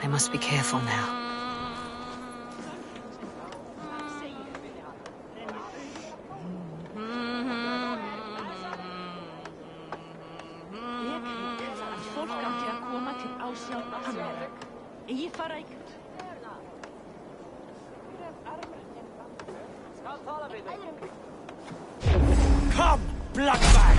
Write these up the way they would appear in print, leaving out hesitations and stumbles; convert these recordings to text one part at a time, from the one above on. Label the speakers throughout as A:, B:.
A: I must be careful now.
B: Come, bloodbag!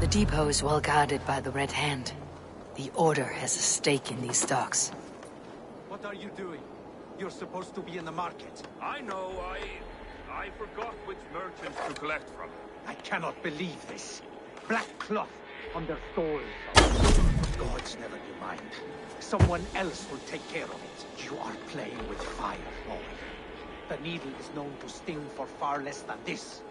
A: The depot is well guarded by the Red Hand. The Order has a stake in these stocks.
B: What are you doing? You're supposed to be in the market.
C: I know, I forgot which merchants to collect from.
B: I cannot believe this. Black cloth on their stalls. Gods, never you mind. Someone else will take care of it. You are playing with fire, boy. The needle is known to sting for far less than this.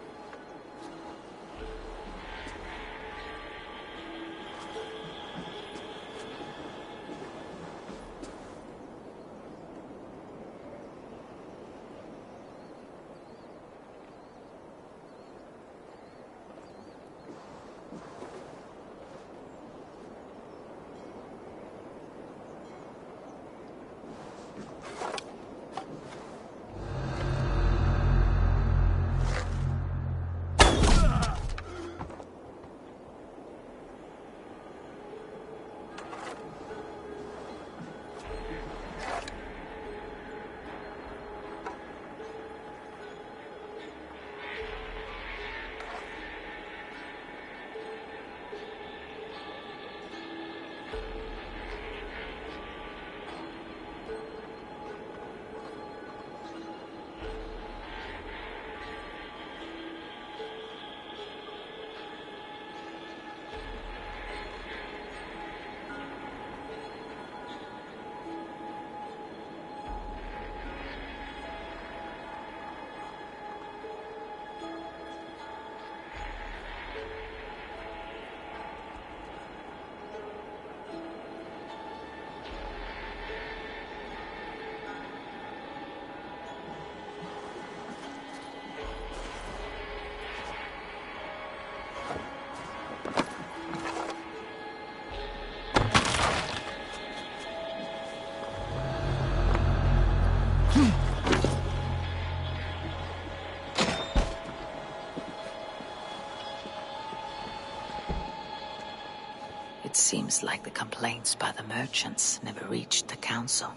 A: It seems like the complaints by the merchants never reached the council.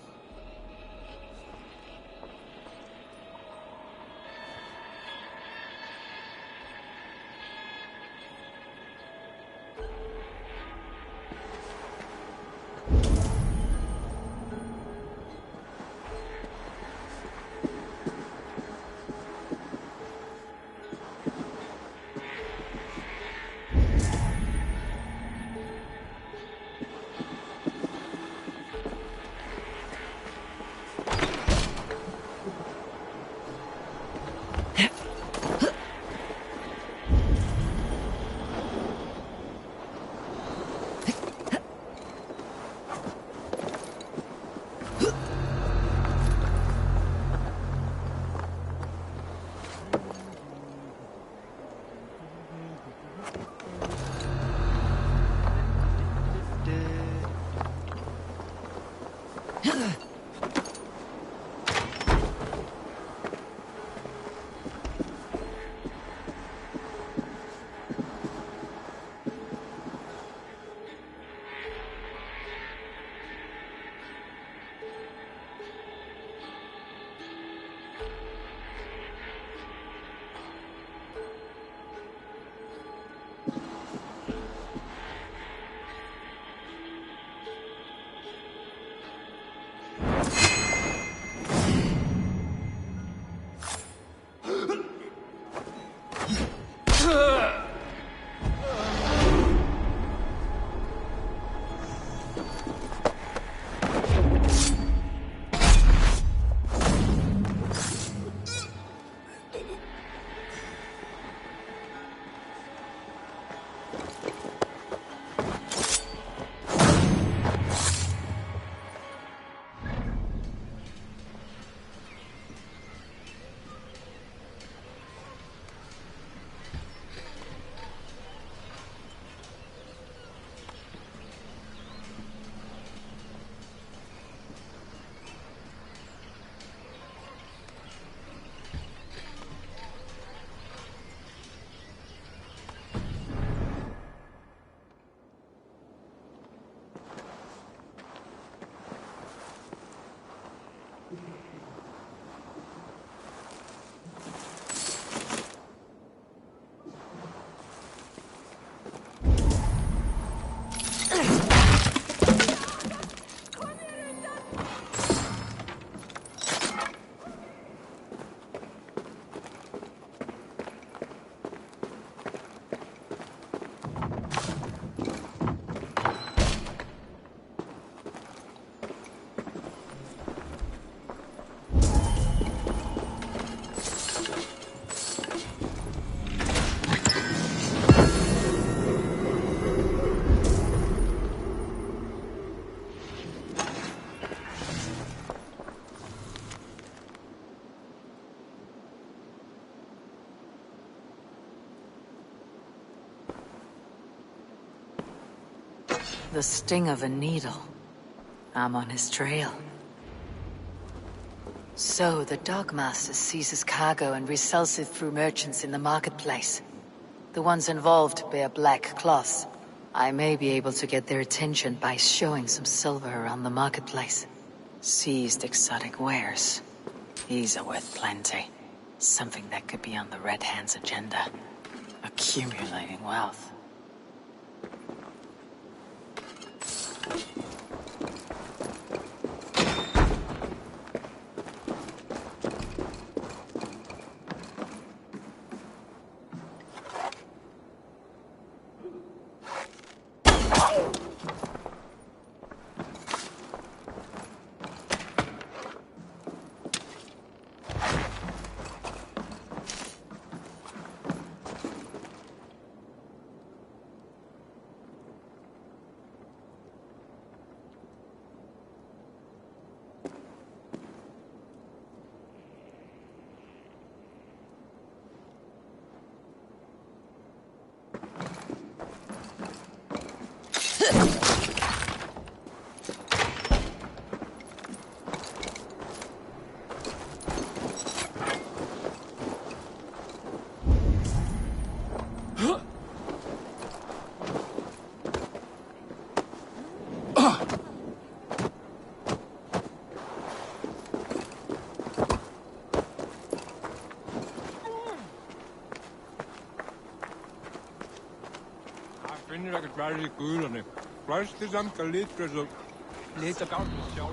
A: The sting of a needle. I'm on his trail. So, the Dogmaster seizes cargo and resells it through merchants in the marketplace. The ones involved bear black cloths. I may be able to get their attention by showing some silver around the marketplace. Seized exotic wares. These are worth plenty. Something that could be on the Red Hand's agenda. Accumulating wealth.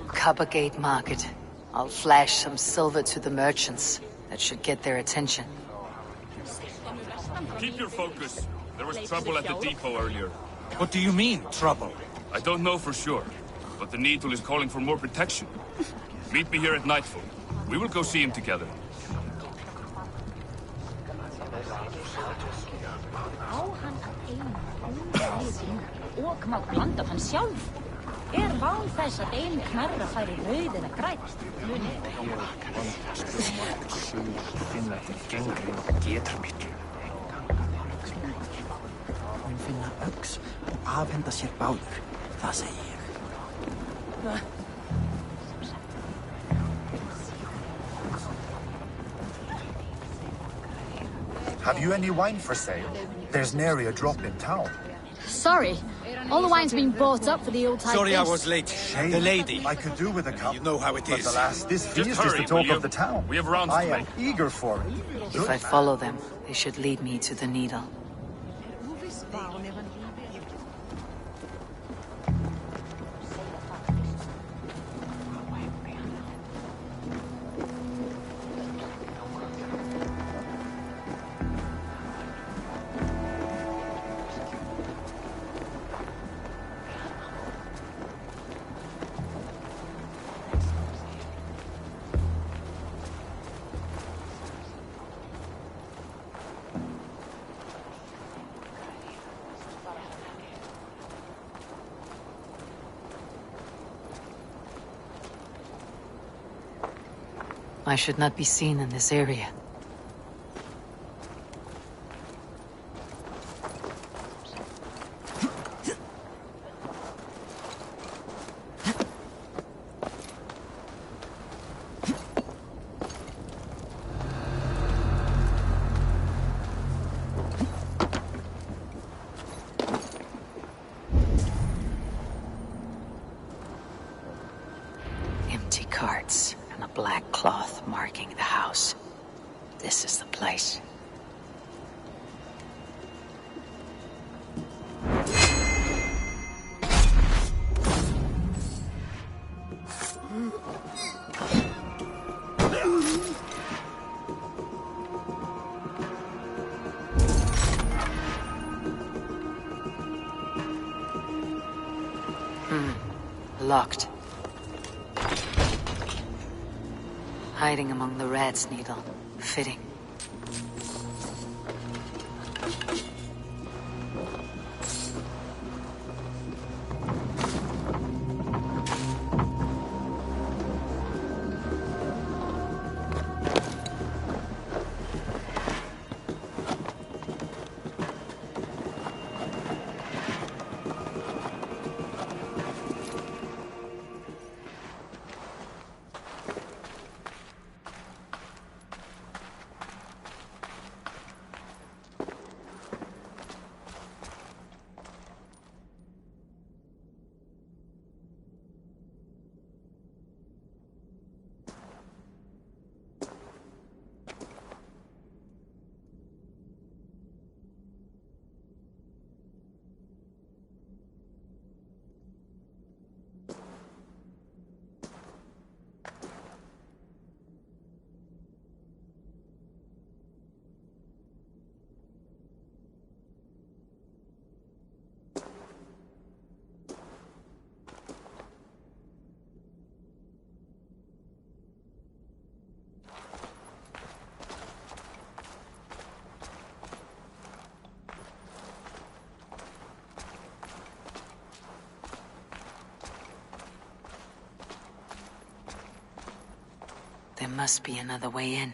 A: Coppergate Market. I'll flash some silver to the merchants. That should get their attention.
C: Keep your focus. There was trouble at the depot earlier.
B: What do you mean, trouble?
C: I don't know for sure, but the Needle is calling for more protection. Meet me here at nightfall. We will go see him together.
D: Og má blanda hann sjálf. Val þess að ein knarra færi rauð eða græn?
B: Finna til gengri og getur miklu. Hún finna öx og afhenda sér báður. Það segi ég.
E: Have you any wine for sale? There's nary a drop in town.
F: Sorry. All the wine's been bought up for the old-time
B: Sorry I
F: feast.
B: was late.
E: Shame.
B: The lady.
E: I could do with a cup.
B: You know how it
E: But
B: is.
E: alas, this
C: Just
E: feast is
C: hurry,
E: the talk
C: will you?
E: of the town.
C: We have rounds
E: I
C: to
E: am
C: make.
E: eager for it.
A: If I follow them, they should lead me to the Needle. I should not be seen in this area. Empty carts. And a black cloth marking the house. This is the place. Locked. Hiding among the rat's needle. Fitting. There must be another way in.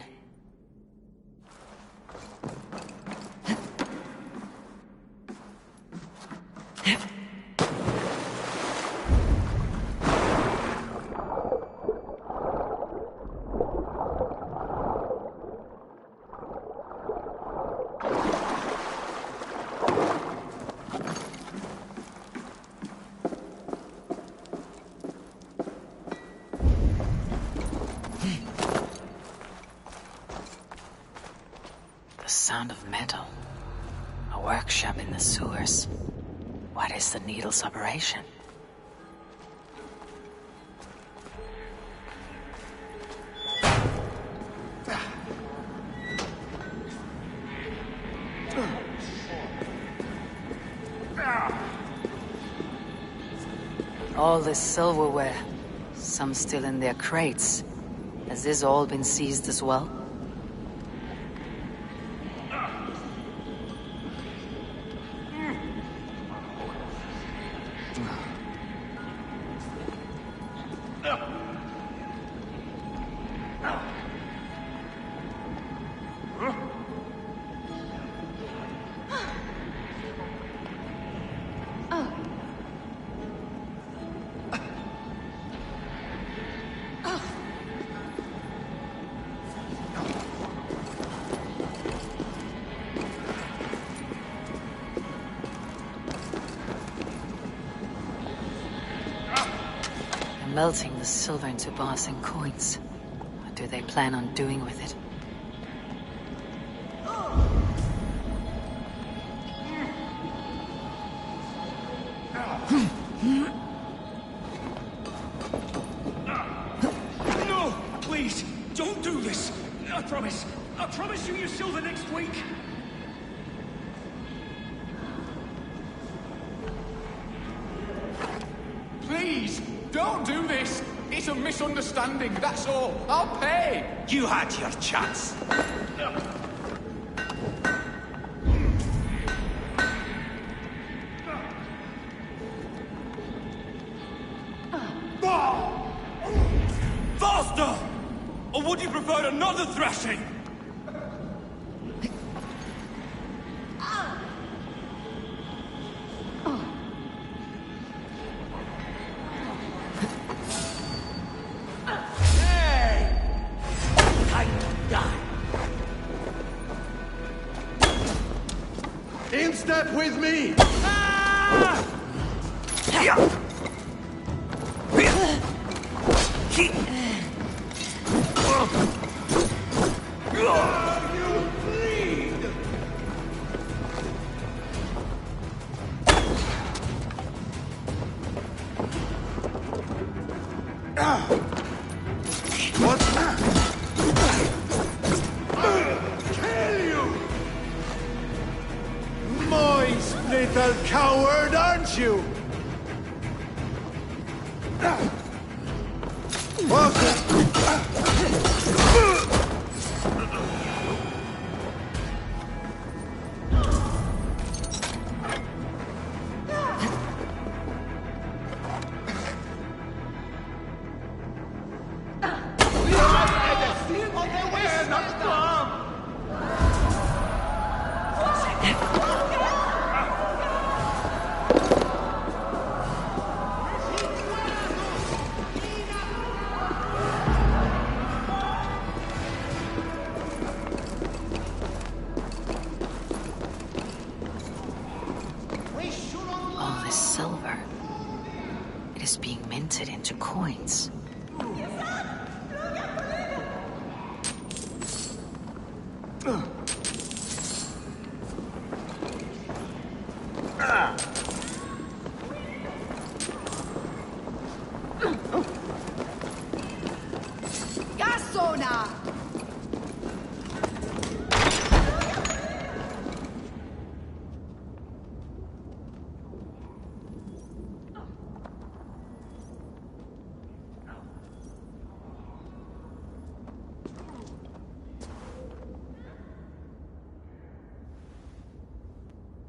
A: Sound of metal. A workshop in the sewers. What is the needle's operation? All this silverware. Some still in their crates. Has this all been seized as well? Melting the silver into bars and coins. What do they plan on doing with it?
B: No! Please! Don't do this! I promise! I promise you your silver next week!
G: Please! Don't do this! It's a misunderstanding, that's all. I'll pay!
B: You had your chance.
H: Faster! Or would you prefer another thrashing?
B: In step with me! Little coward, aren't you?
A: Into coins.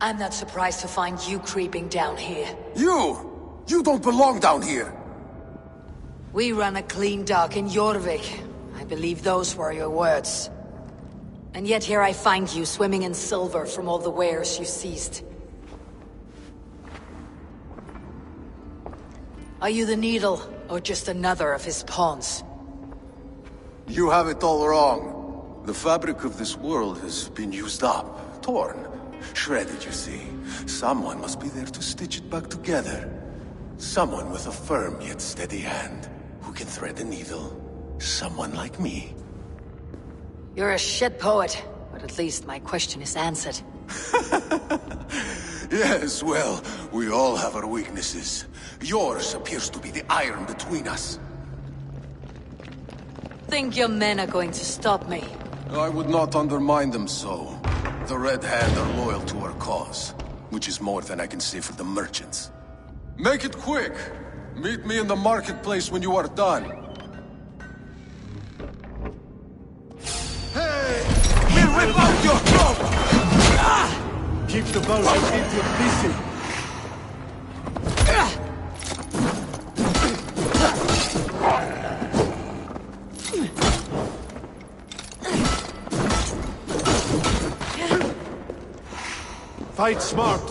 A: I'm not surprised to find you creeping down here.
I: You! You don't belong down here!
A: We run a clean dock in Jorvik. I believe those were your words. And yet here I find you, swimming in silver from all the wares you seized. Are you the Needle, or just another of his pawns?
I: You have it all wrong. The fabric of this world has been used up, torn, shredded, you see. Someone must be there to stitch it back together. Someone with a firm yet steady hand, who can thread a needle. Someone like me.
A: You're a shit poet, but at least my question is answered.
I: Yes, well, we all have our weaknesses. Yours appears to be the iron between us.
A: Think your men are going to stop me?
I: I would not undermine them so. The Red Hand are loyal to our cause, which is more than I can say for the merchants. Make it quick! Meet me in the marketplace when you are done. Hey! We'll rip out your throat! Ah!
B: Keep the boat and people busy. Fight smart.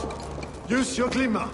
B: Use your glimmer.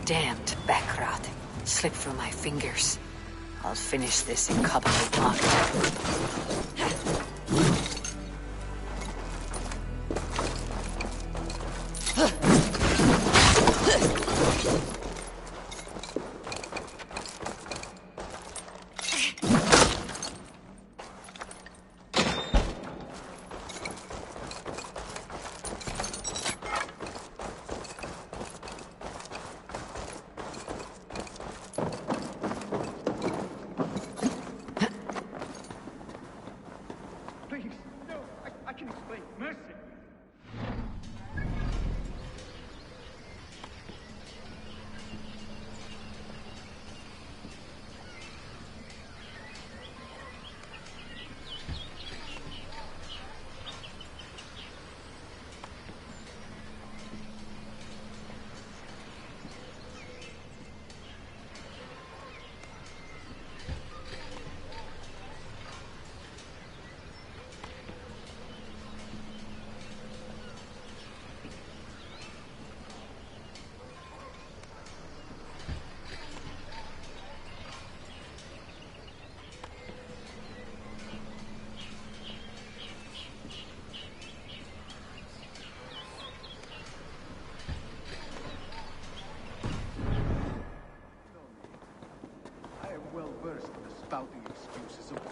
A: Damned backrot slipped through my fingers. I'll finish this in Copperhead Market.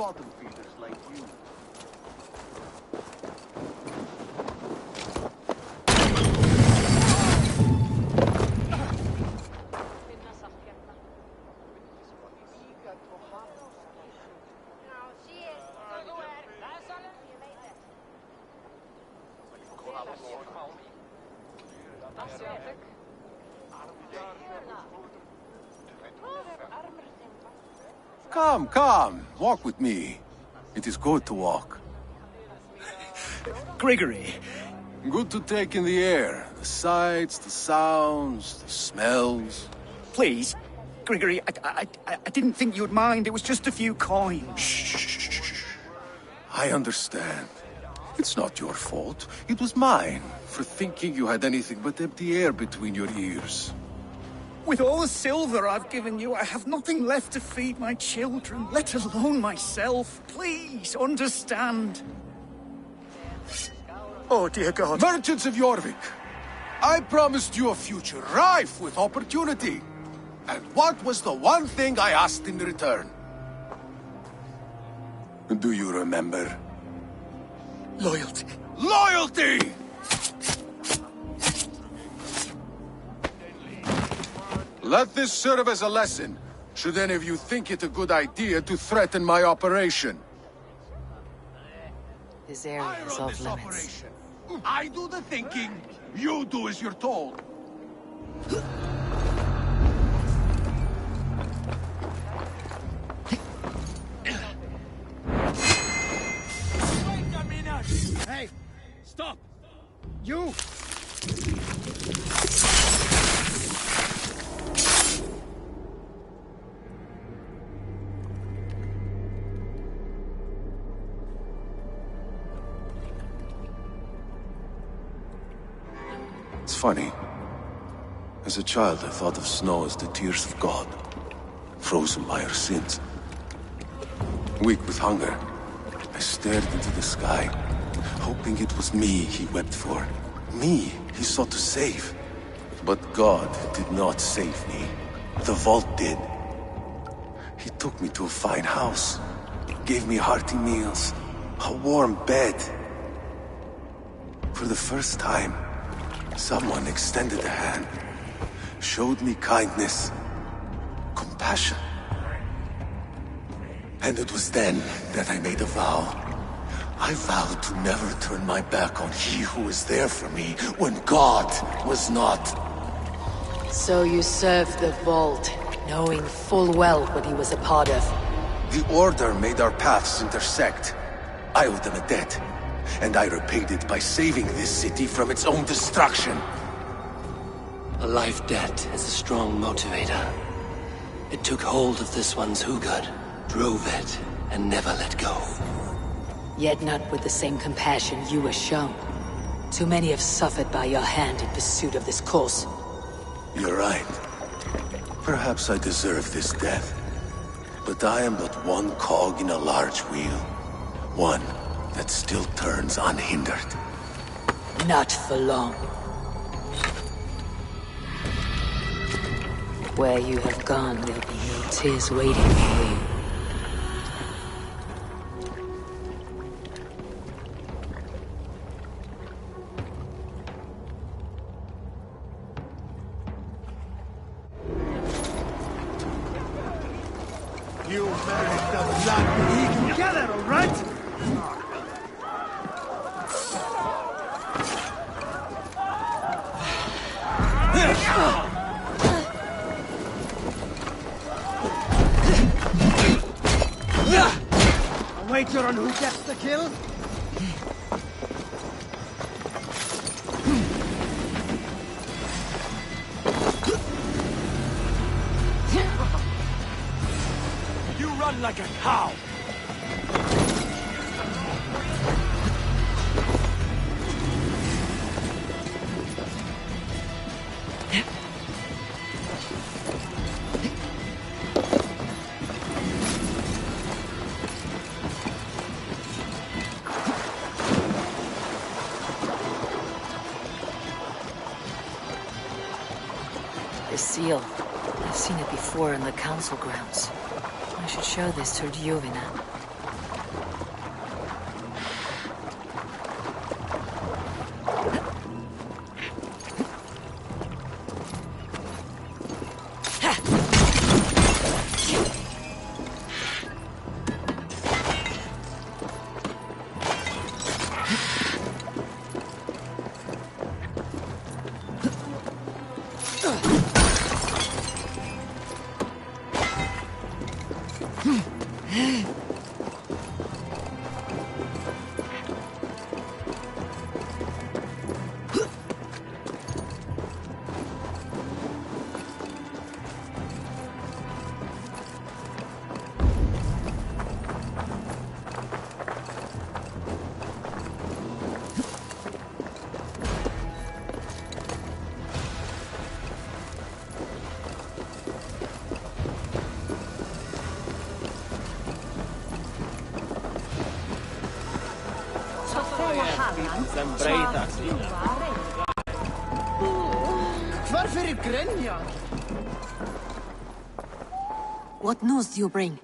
I: bottom feeders like you. Come, come, walk with me. It is good to walk.
B: Grigory.
I: Good to take in the air. The sights, the sounds, the smells.
B: Please, Grigory, I didn't think you'd mind. It was just a few coins.
I: Shh. I understand. It's not your fault. It was mine, for thinking you had anything but empty air between your ears.
B: With all the silver I've given you, I have nothing left to feed my children, let alone myself. Please, understand. Oh, dear God.
I: Merchants of Jorvik, I promised you a future rife with opportunity. And what was the one thing I asked in return? Do you remember?
B: Loyalty.
I: Loyalty! Let this serve as a lesson, should any of you think it a good idea to threaten my operation.
A: This area is off limits.
I: I do the thinking, you do as you're told.
B: Hey, stop! You!
I: It's funny. As a child, I thought of snow as the tears of God, frozen by our sins. Weak with hunger, I stared into the sky, hoping it was me he wept for. Me he sought to save. But God did not save me. The vault did. He took me to a fine house, gave me hearty meals, a warm bed. For the first time, someone extended a hand, showed me kindness, compassion. And it was then that I made a vow. I vowed to never turn my back on he who was there for me when God was not.
A: So you served the Vault, knowing full well what he was a part of.
I: The Order made our paths intersect. I owed them a debt, and I repaid it by saving this city from its own destruction.
J: A life debt is a strong motivator. It took hold of this one's Hugad, drove it, and never let go.
A: Yet not with the same compassion you were shown. Too many have suffered by your hand in pursuit of this cause.
I: You're right. Perhaps I deserve this death. But I am but one cog in a large wheel. One that still turns unhindered.
A: Not for long. Where you have gone, there'll be no tears waiting for you.
B: You married the blood we together, all right? A wager on who gets the kill?
H: You run like a cow!
A: The seal. I've seen it before in the council grounds. I should show this to Jovina.
D: Valhallan.
B: Varför grenja?
A: What news do you bring?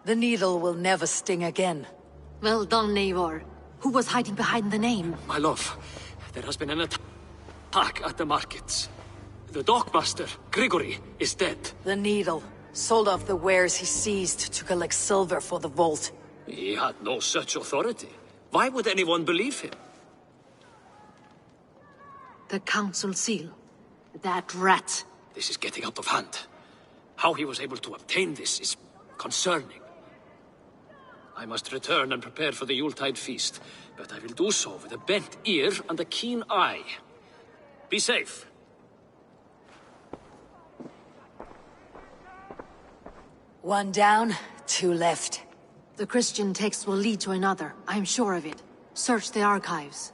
A: The needle will never sting again.
F: Well done, Eivor. Who was hiding behind the name?
H: My love, there has been an attack at the markets. The dockmaster, Grigory, is dead.
A: The needle sold off the wares he seized to collect silver for the vault.
H: He had no such authority. Why would anyone believe him?
F: The council seal. That rat.
H: This is getting out of hand. How he was able to obtain this is concerning. I must return and prepare for the Yuletide feast, but I will do so with a bent ear and a keen eye. Be safe.
A: One down, two left.
F: The Christian text will lead to another. I'm sure of it. Search the archives.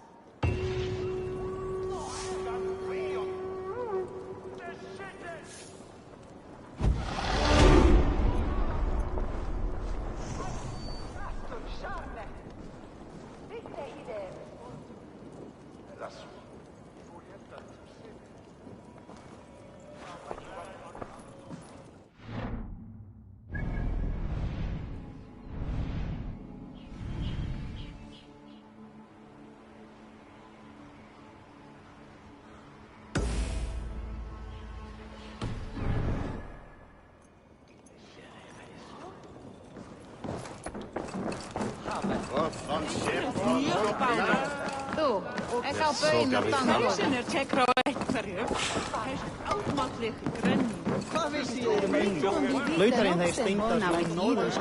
B: Löytärin þeir steinda í norður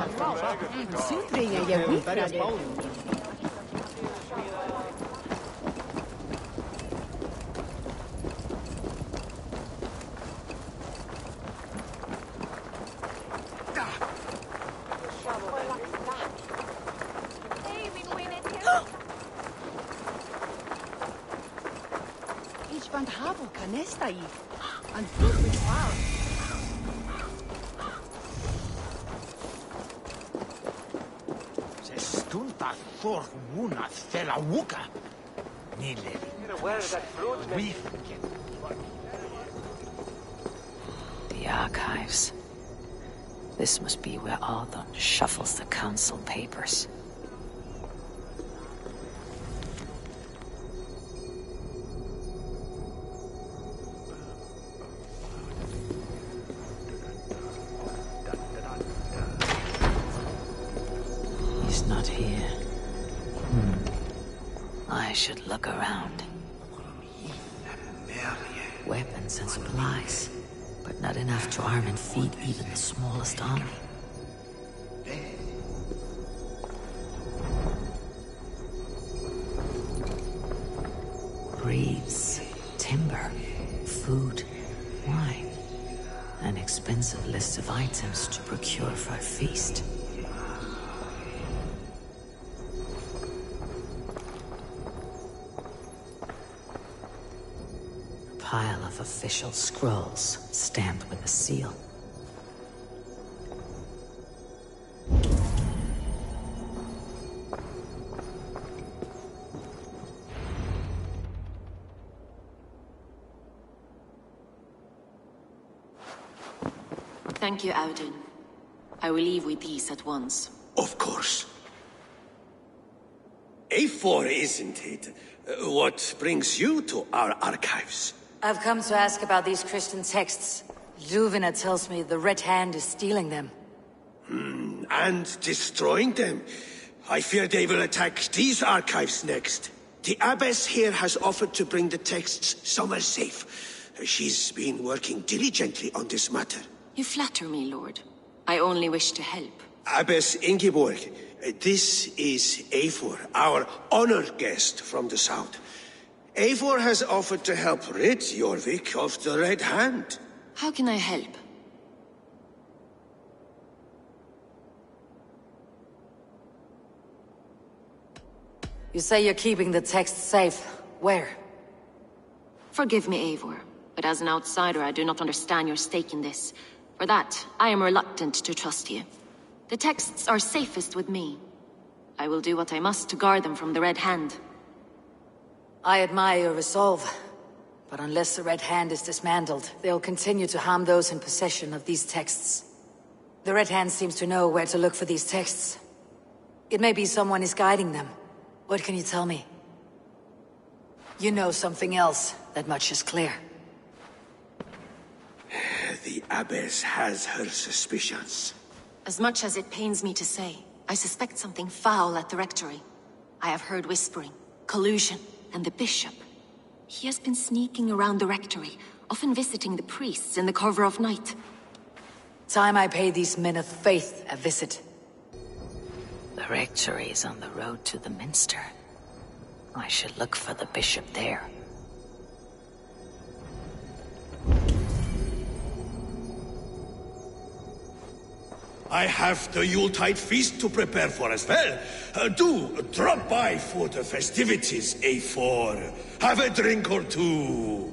B: Sintringja ég berjast báðum.
K: Van Havo canesta aí.
B: Se stuntar for munat fela wuka. Nile.
A: The archives. This must be where Ardon shuffles the council papers. He's not here. I should look around. Weapons and supplies, but not enough to arm and feed even the smallest army. Reeds, timber, food, wine. An expensive list of items to procure for a feast. Pile of official scrolls stamped with a seal.
L: Thank you, Audun. I will leave with these at once.
J: Of course. A4, isn't it? What brings you to our archives?
A: I've come to ask about these Christian texts. Juvena tells me the Red Hand is stealing them.
J: And destroying them. I fear they will attack these archives next. The abbess here has offered to bring the texts somewhere safe. She's been working diligently on this matter.
L: You flatter me, Lord. I only wish to help.
J: Abbess Ingeborg, this is Eivor, our honored guest from the south. Eivor has offered to help rid Jorvik of the Red Hand.
L: How can I help?
A: You say you're keeping the texts safe. Where?
L: Forgive me, Eivor, but as an outsider I do not understand your stake in this. For that, I am reluctant to trust you. The texts are safest with me. I will do what I must to guard them from the Red Hand.
A: I admire your resolve. But unless the Red Hand is dismantled, they'll continue to harm those in possession of these texts. The Red Hand seems to know where to look for these texts. It may be someone is guiding them. What can you tell me? You know something else. That much is clear.
J: The Abbess has her suspicions.
L: As much as it pains me to say, I suspect something foul at the Rectory. I have heard whispering, collusion, and the Bishop. He has been sneaking around the Rectory, often visiting the priests in the cover of night.
A: Time I pay these men of faith a visit. The Rectory is on the road to the Minster. I should look for the Bishop there.
J: I have the Yuletide feast to prepare for as well. Do drop by for the festivities, A4. Have a drink or two.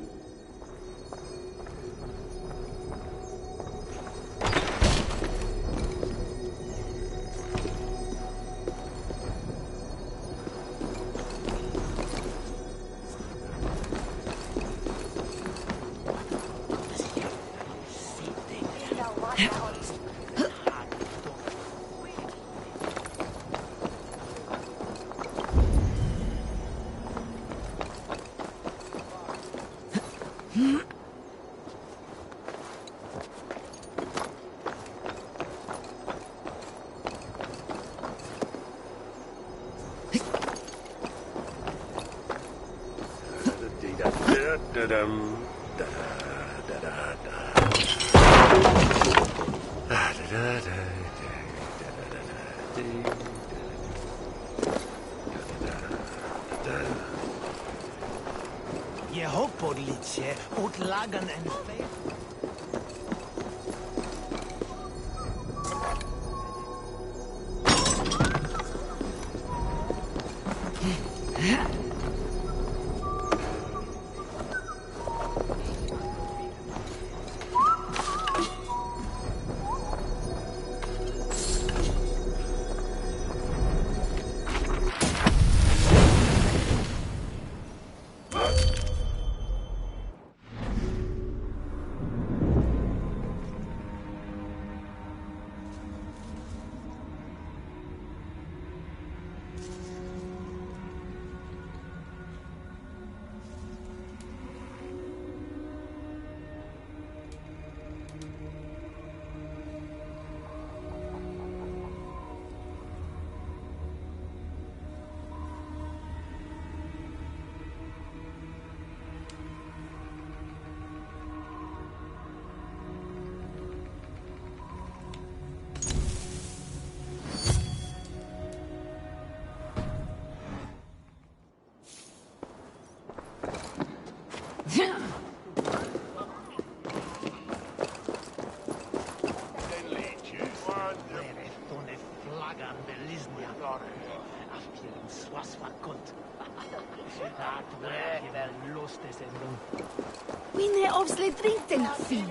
B: Je hopodlicie, utlagan en fe...
K: Winne obsle drinken fin.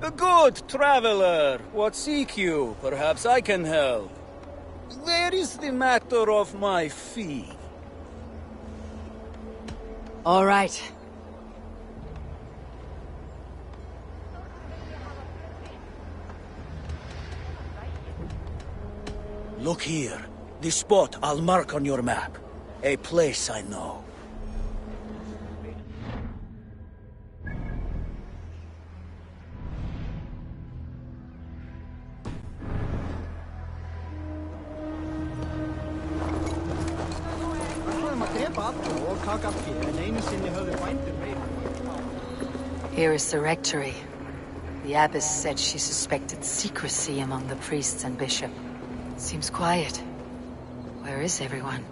M: A good traveler. What seek you? Perhaps I can help. There is the matter of my fee.
A: All right.
M: Look here. This spot I'll mark on your map. A place I know.
A: Here is the rectory. The abbess said she suspected secrecy among the priests and bishop. Seems quiet. Where is everyone?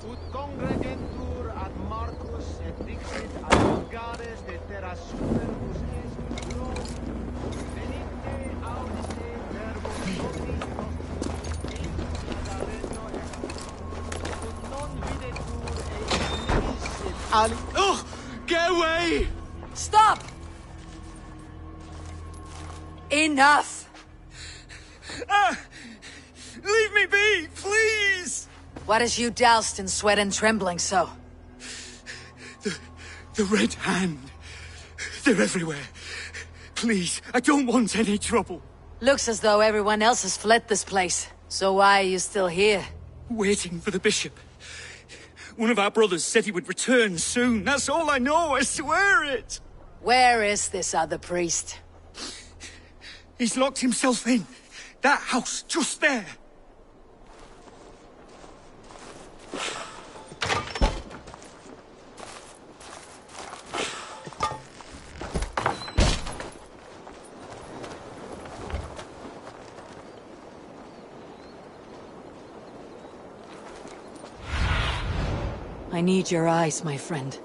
B: Ut congregentur ad Marcus et dixit ad vulgares de terra superbus est Rom, venite audite verbum nobis nostrum ad regno ut non videtur et ali.
G: Oh! Get away!
A: Stop! Enough!
G: Leave me be, please!
A: What has you doused in sweat and trembling so?
G: The Red Hand. They're everywhere. Please, I don't want any trouble.
A: Looks as though everyone else has fled this place. So why are you still here?
G: Waiting for the bishop. One of our brothers said he would return soon. That's all I know, I swear it!
A: Where is this other priest?
G: He's locked himself in. That house, just there.
A: I need your eyes, my friend.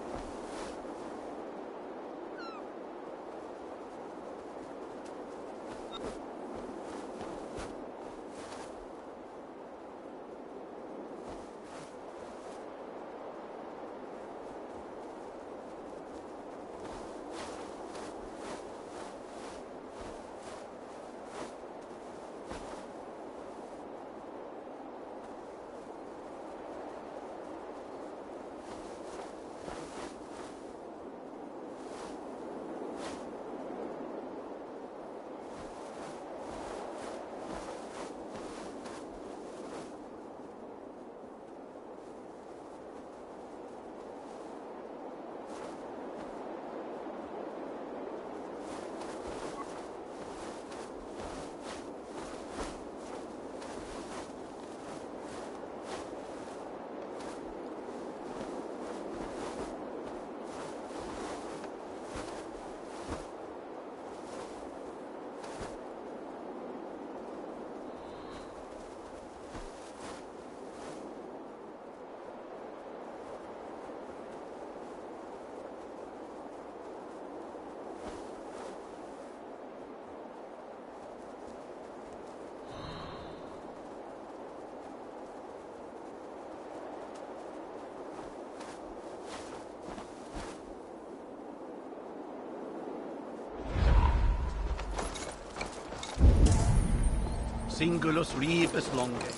B: Singulus rebus longe.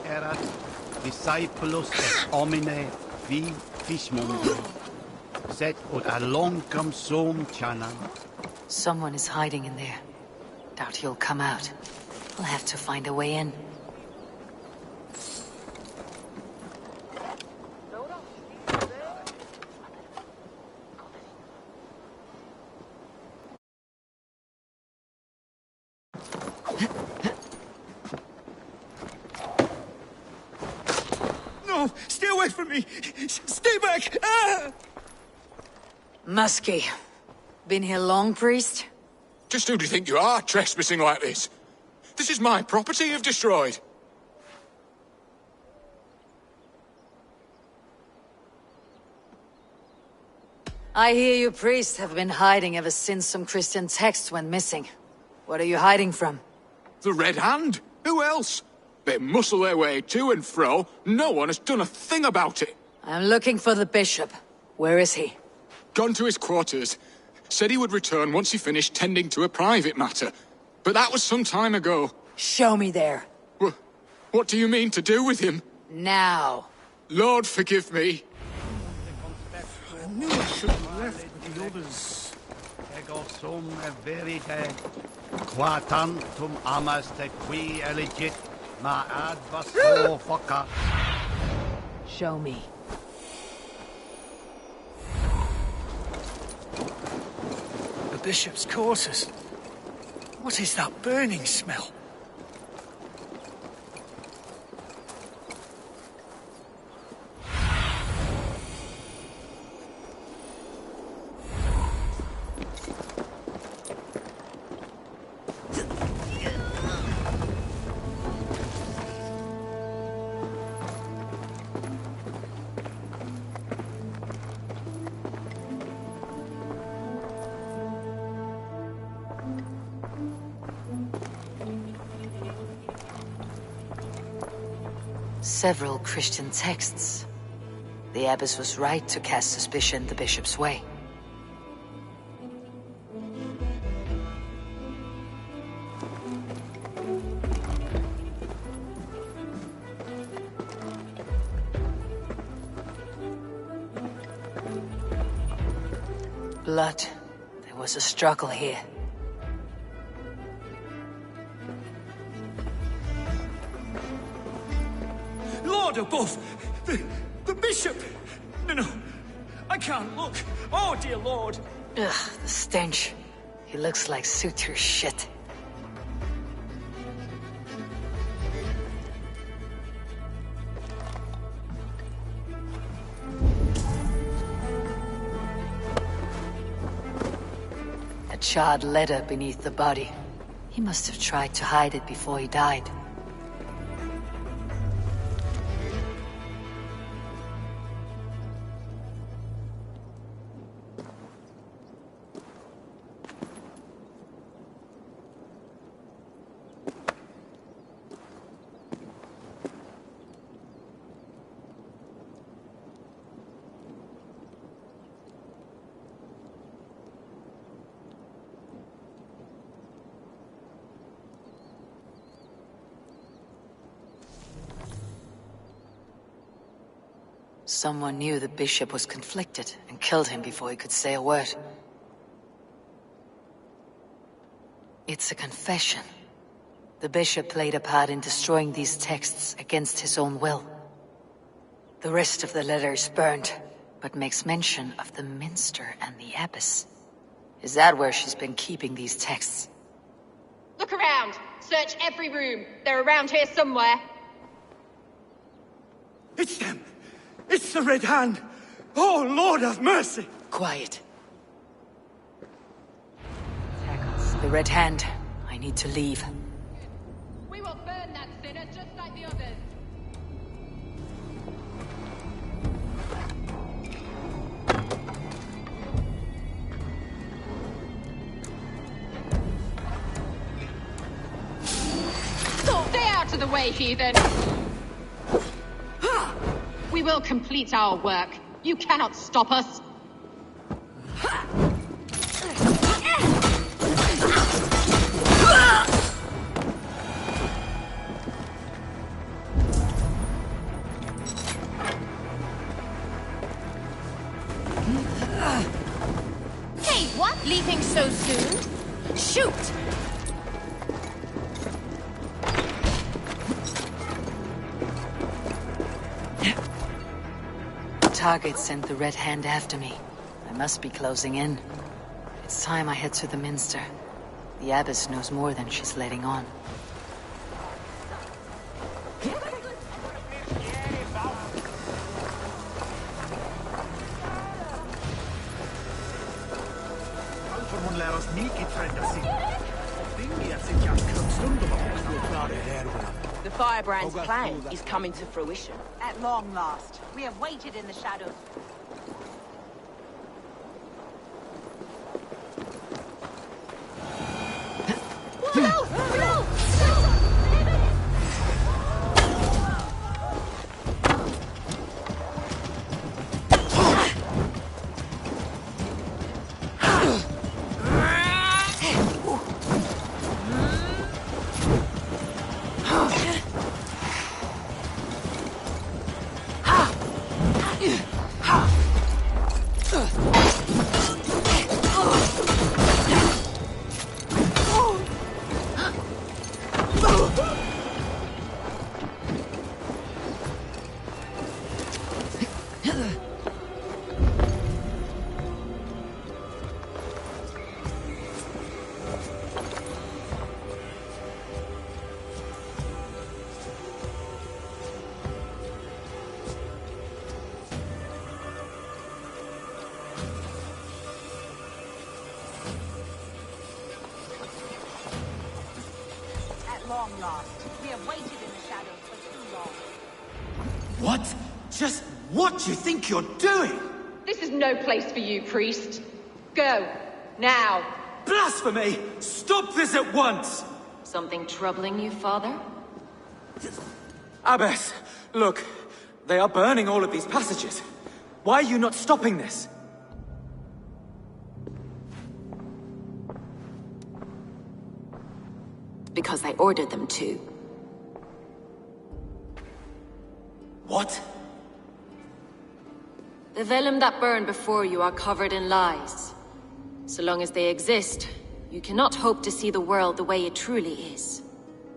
B: Erat discipulus et homine vi fishmondo. Sed ut alongum sum chanam.
A: Someone is hiding in there. Doubt he'll come out. We'll have to find a way in.
G: No! Stay away from me! Stay back! Ah!
A: Muskie. Been here long, priest?
N: Just who do you think you are, trespassing like this? This is my property you've destroyed.
A: I hear you priests have been hiding ever since some Christian texts went missing. What are you hiding from?
N: The Red Hand? Who else? They muscle their way to and fro. No one has done a thing about it.
A: I'm looking for the bishop. Where is he?
N: Gone to his quarters. Said he would return once he finished tending to a private matter. But that was some time ago.
A: Show me there.
N: What do you mean to do with him?
A: Now.
N: Lord, forgive me.
B: I knew I should have left with the others.
O: Ego sum verite, qua tantum amas te qui elegit, ma ad vaso foca.
A: Show me.
B: The bishop's quarters. What is that burning smell?
A: Several Christian texts. The abbess was right to cast suspicion the bishop's way. Blood. There was a struggle here.
G: Lord above! The bishop! No, I can't look. Oh, dear Lord!
A: Ugh, the stench. He looks like suture shit. A charred letter beneath the body. He must have tried to hide it before he died. Someone knew the bishop was conflicted and killed him before he could say a word. It's a confession. The bishop played a part in destroying these texts against his own will. The rest of the letter is burned, but makes mention of the minster and the abbess. Is that where she's been keeping these texts?
P: Look around! Search every room! They're around here somewhere!
G: It's them! It's the Red Hand! Oh, Lord have mercy!
A: Quiet. The Red Hand. I need to leave.
P: We will burn that sinner just like the others! Stay out of the way, heathen! We will complete our work. You cannot stop us.
K: Hey, what? Leaving so soon? Shoot!
A: Target sent the Red Hand after me. I must be closing in. It's time I head to the minster. The abbess knows more than she's letting on.
Q: The Firebrand's plan is coming to fruition.
R: At long last. We have waited in the shadows. long last. We have waited in the shadows for too long.
B: What? Just what do you think you're doing?
P: This is no place for you, priest. Go. Now.
B: Blasphemy! Stop this at once!
L: Something troubling you, Father?
B: Abbess, look. They are burning all of these passages. Why are you not stopping this?
L: Because I ordered them to.
B: What?
L: The vellum that burn before you are covered in lies. So long as they exist, you cannot hope to see the world the way it truly is.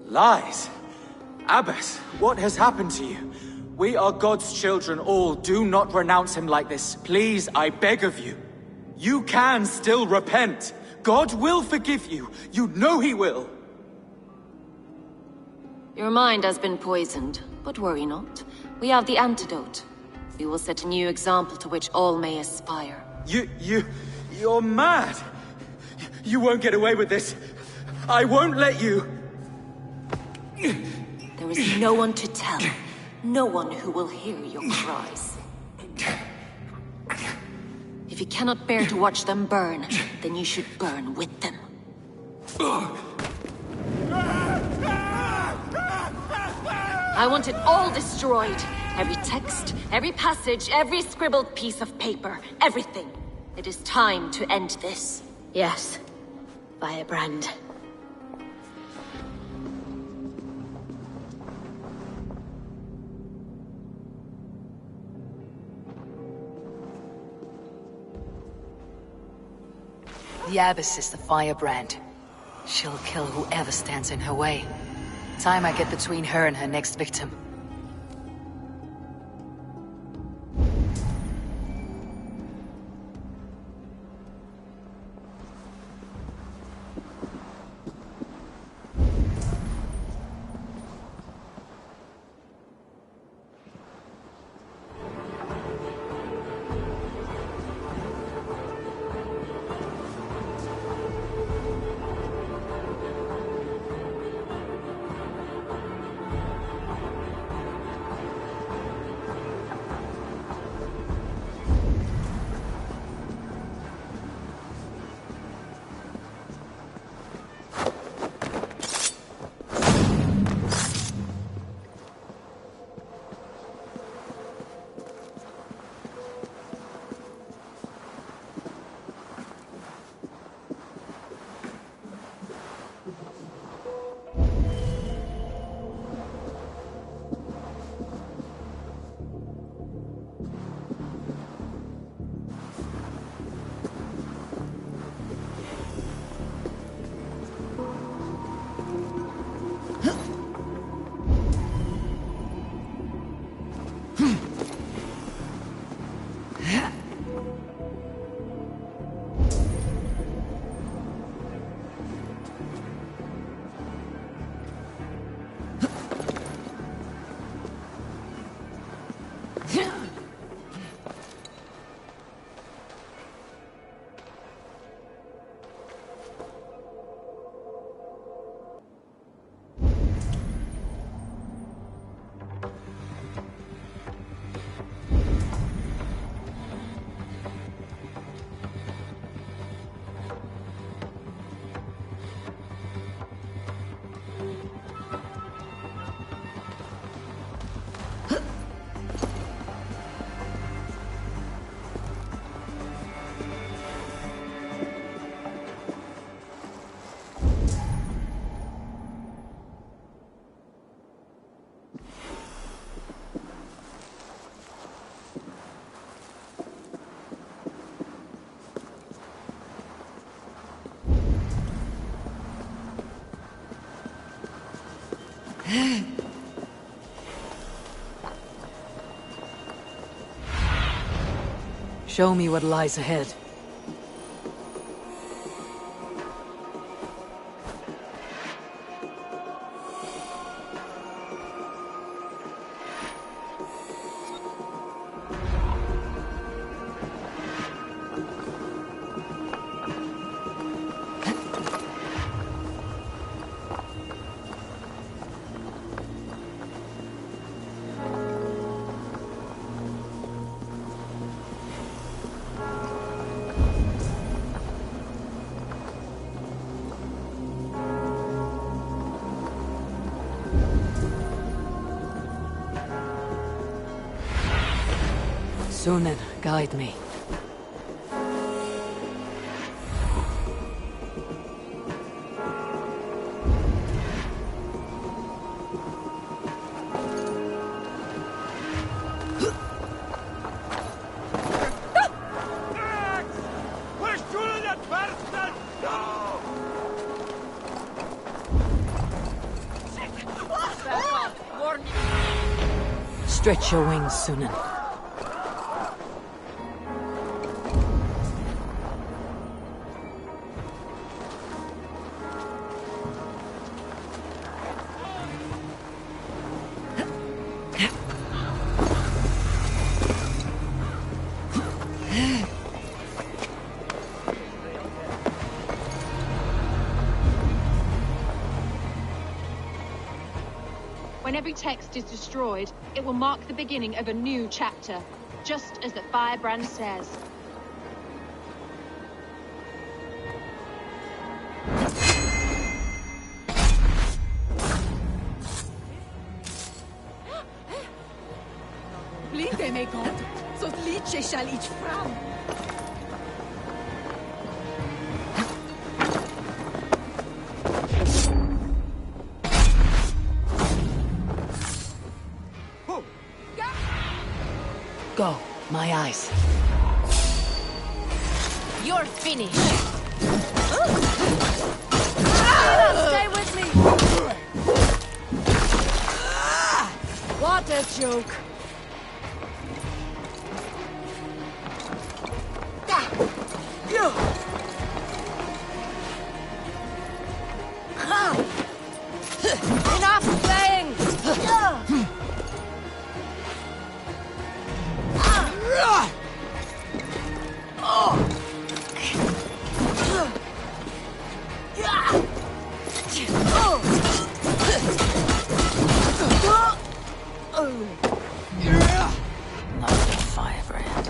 B: Lies? Abbess, what has happened to you? We are God's children all. Do not renounce him like this. Please, I beg of you. You can still repent. God will forgive you. You know he will.
L: Your mind has been poisoned, but worry not. We have the antidote. We will set a new example to which all may aspire.
B: You're mad. You won't get away with this. I won't let you.
L: There is no one to tell. No one who will hear your cries. If you cannot bear to watch them burn, then you should burn with them. I want it all destroyed. Every text, every passage, every scribbled piece of paper, everything. It is time to end this.
K: Yes, Firebrand.
A: The Abbess is the firebrand. She'll kill whoever stands in her way. Time I get between her and her next victim. Show me what lies ahead. Sunan, guide me. Stretch your wings, Sunan.
P: When every text is destroyed, it will mark the beginning of a new chapter, just as the firebrand says.
R: Blinde mig godt, så lyset skal ikke frem.
A: Go, my eyes.
K: You're finished.
R: Stay with me. What a joke.
K: Enough playing!
A: Not the firebrand.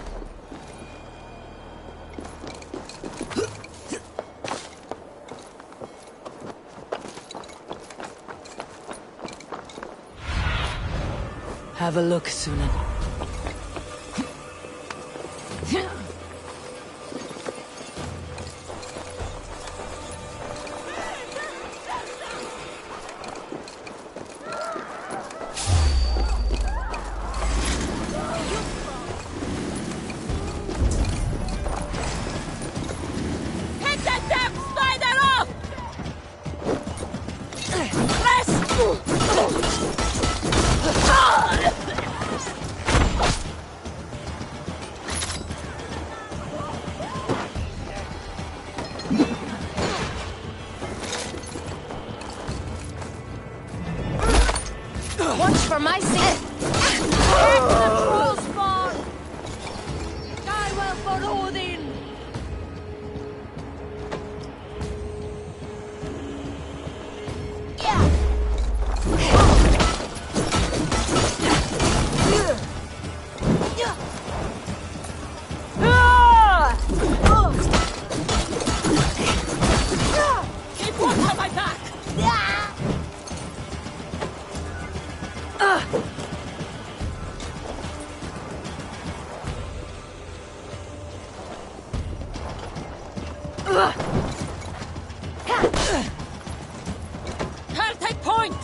A: Have a look, Sunan.
R: Hit that damn spider off!
K: Watch for my sake.
R: Hit the crossbar! Die well for Odin! Keep one on my back! I'll take point!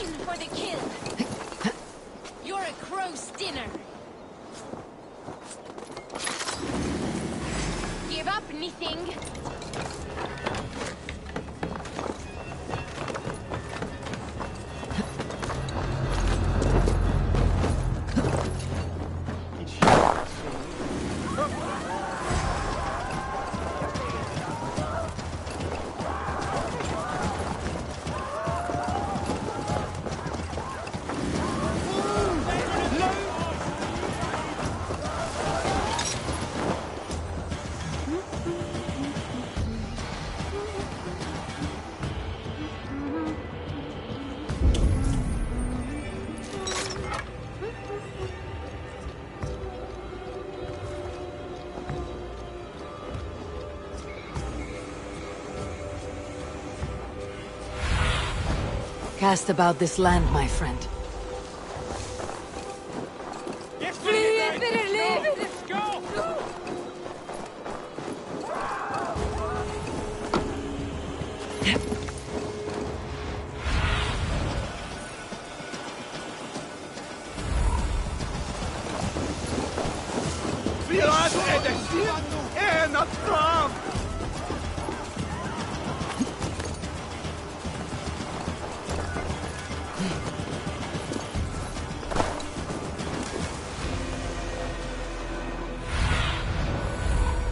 K: In for the kill. You're a gross dinner. Give up anything.
A: Cast about this land, my friend.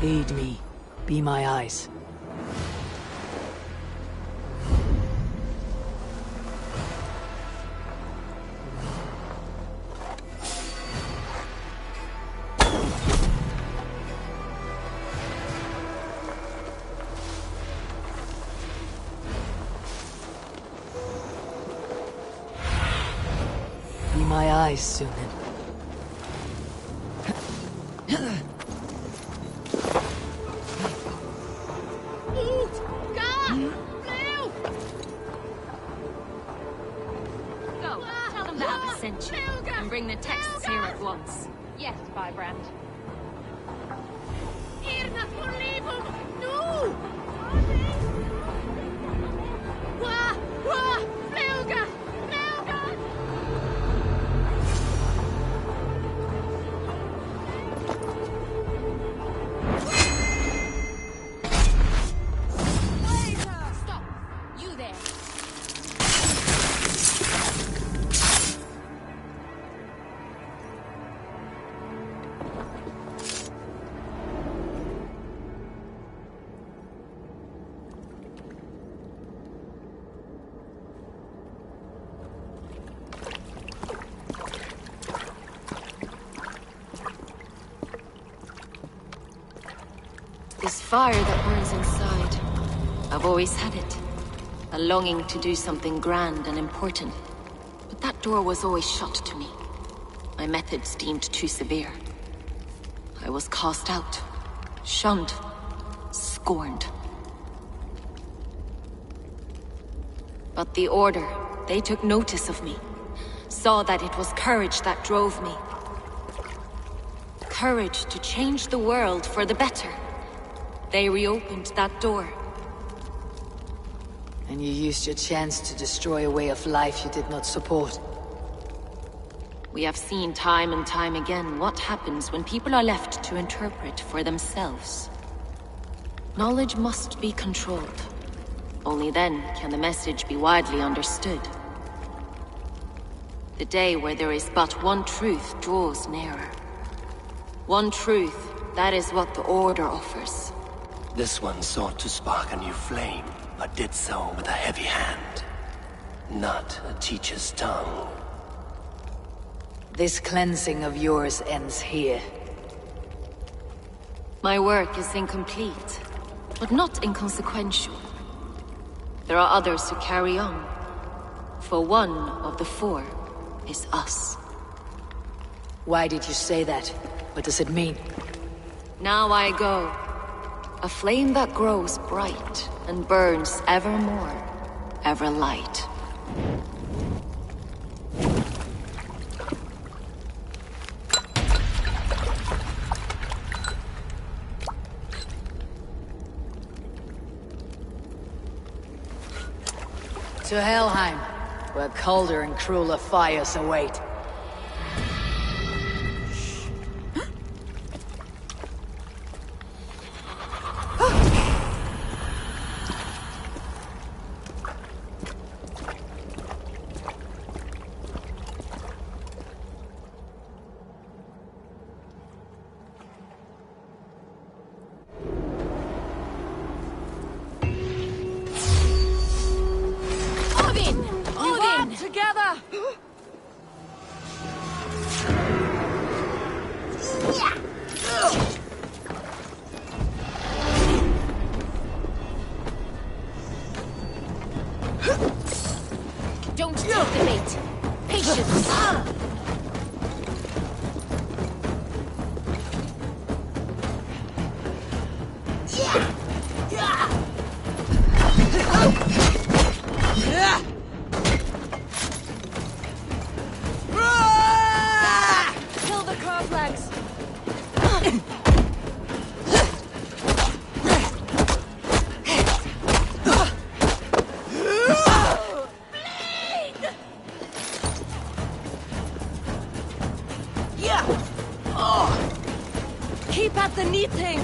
A: Lead me. Be my eyes. Be my eyes, Sunan.
L: And bring the texts here at once.
P: Yes, Firebrand.
K: Stop! You there!
L: This fire that burns inside, I've always had it. A longing to do something grand and important. But that door was always shut to me. My methods deemed too severe. I was cast out, shunned, scorned. But the Order, they took notice of me. Saw that it was courage that drove me. Courage to change the world for the better. They reopened that door.
A: And you used your chance to destroy a way of life you did not support.
L: We have seen time and time again what happens when people are left to interpret for themselves. Knowledge must be controlled. Only then can the message be widely understood. The day where there is but one truth draws nearer. One truth, that is what the Order offers.
S: This one sought to spark a new flame, but did so with a heavy hand. Not a teacher's tongue.
A: This cleansing of yours ends here.
L: My work is incomplete, but not inconsequential. There are others who carry on. For one of the four is us.
A: Why did you say that? What does it mean?
L: Now I go. A flame that grows bright and burns ever more, ever light.
A: To Helheim, where colder and crueler fires await.
K: Together! Don't take the bait. Patience. Kill the crab legs. Keep at the knitting.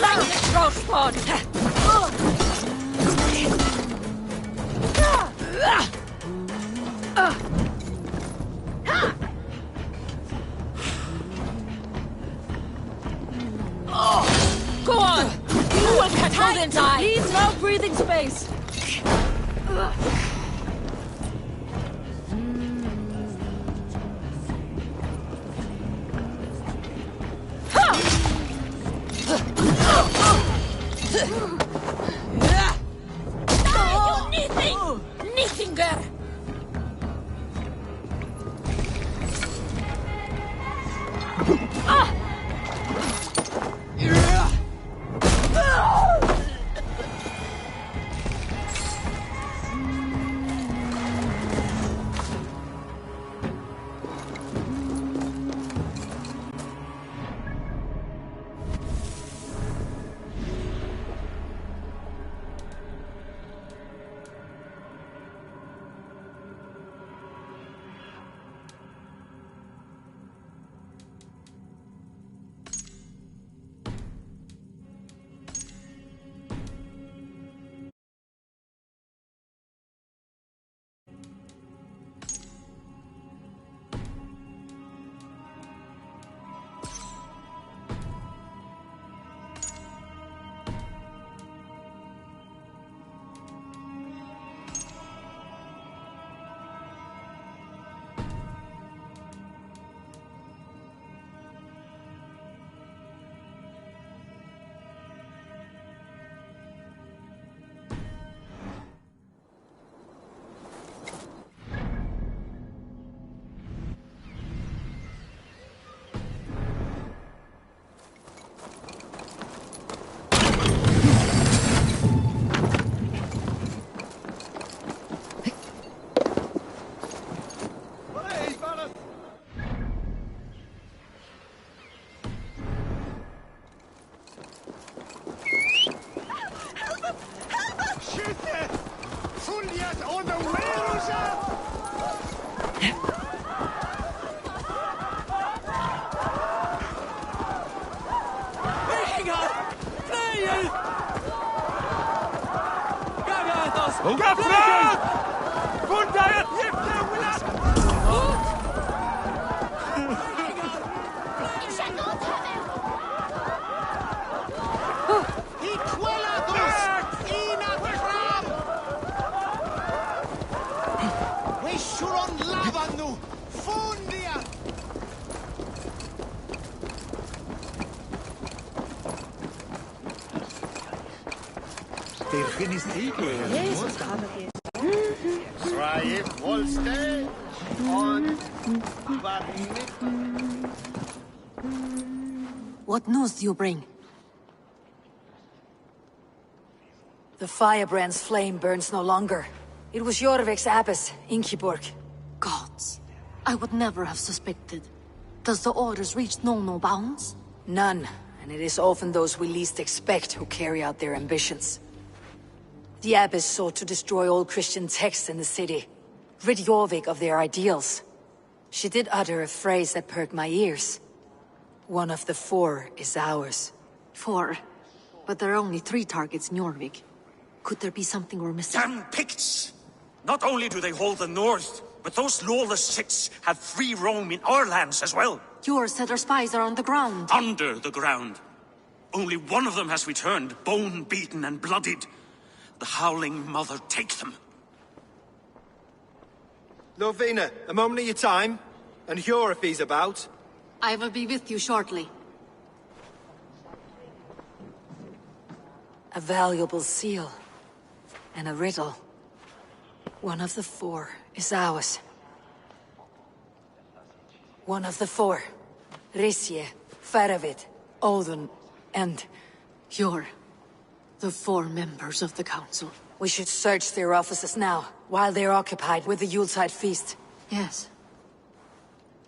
K: Like the cross pod. Go on! You will catch on and die! Leave no breathing space! Niethinger!
O: Schreib Wolste und
F: What news do you bring?
A: The firebrand's flame burns no longer. It was Jorvik's abbess, Inkiborg.
F: Gods. I would never have suspected. Does the orders reach no bounds?
A: None, and it is often those we least expect who carry out their ambitions. The abbess sought to destroy all Christian texts in the city, rid Jorvik of their ideals. She did utter a phrase that perked my ears. One of the 4 is ours.
F: 4? But there are only 3 targets in Jorvik. Could there be something we're missing?
B: Damn Picts! Not only do they hold the north, but those lawless Sits have free roam in our lands as well.
F: Yours said our spies are on the ground.
B: Under the ground. Only one of them has returned, bone-beaten and bloodied. The Howling Mother take them.
T: Lovina, a moment of your time, and Hjor if he's about.
F: I will be with you shortly.
A: A valuable seal. And a riddle. One of the 4 is ours. One of the 4. Risje, Faravid, Odin, and...
F: Hjor. The 4 members of the Council.
A: We should search their offices now, while they're occupied with the Yuletide feast.
F: Yes.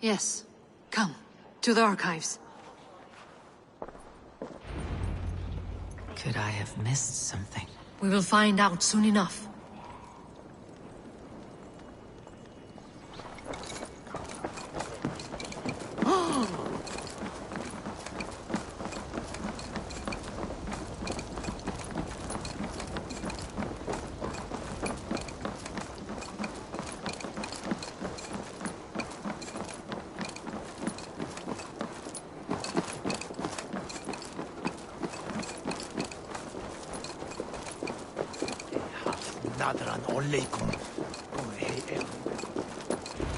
F: Yes. Come, to the archives.
A: Could I have missed something?
F: We will find out soon enough.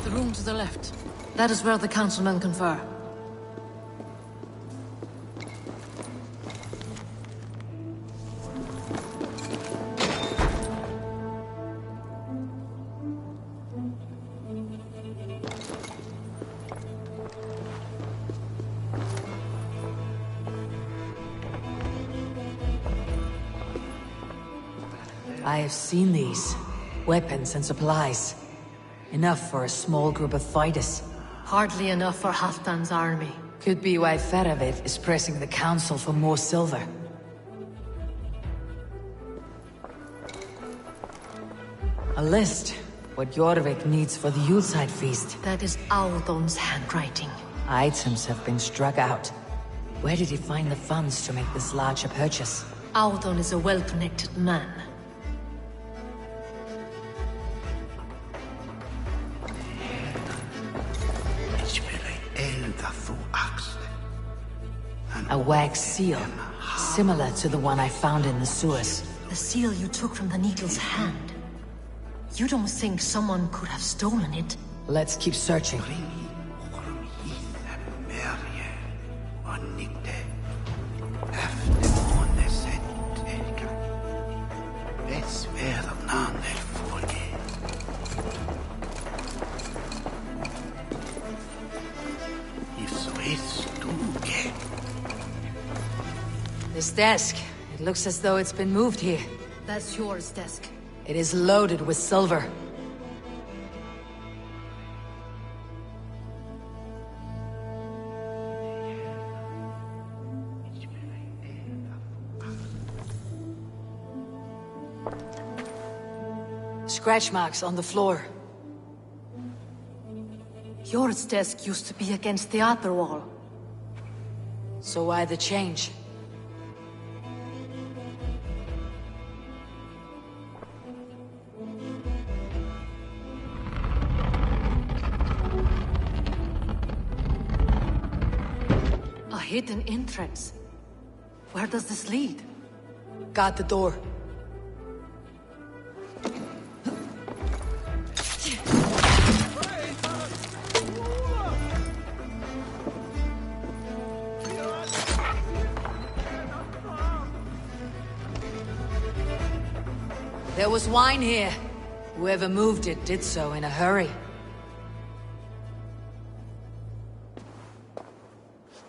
F: The room to the left. That is where the councilmen confer.
A: I have seen these. Weapons and supplies. Enough for a small group of fighters.
F: Hardly enough for Halfdan's army.
A: Could be why Faravid is pressing the council for more silver. A list. What Jorvik needs for the Yuletide feast.
F: That is Audon's handwriting.
A: Items have been struck out. Where did he find the funds to make this larger purchase?
F: Audon is a well-connected man.
A: A wax seal, similar to the one I found in the sewers.
F: The seal you took from the Needle's hand. You don't think someone could have stolen it?
A: Let's keep searching. This desk, it looks as though it's been moved here.
F: That's yours, desk.
A: It is loaded with silver. Scratch marks on the floor.
F: Yours desk used to be against the other wall.
A: So why the change?
F: A hidden entrance. Where does this lead?
A: Guard the door. There was wine here. Whoever moved it did so in a hurry.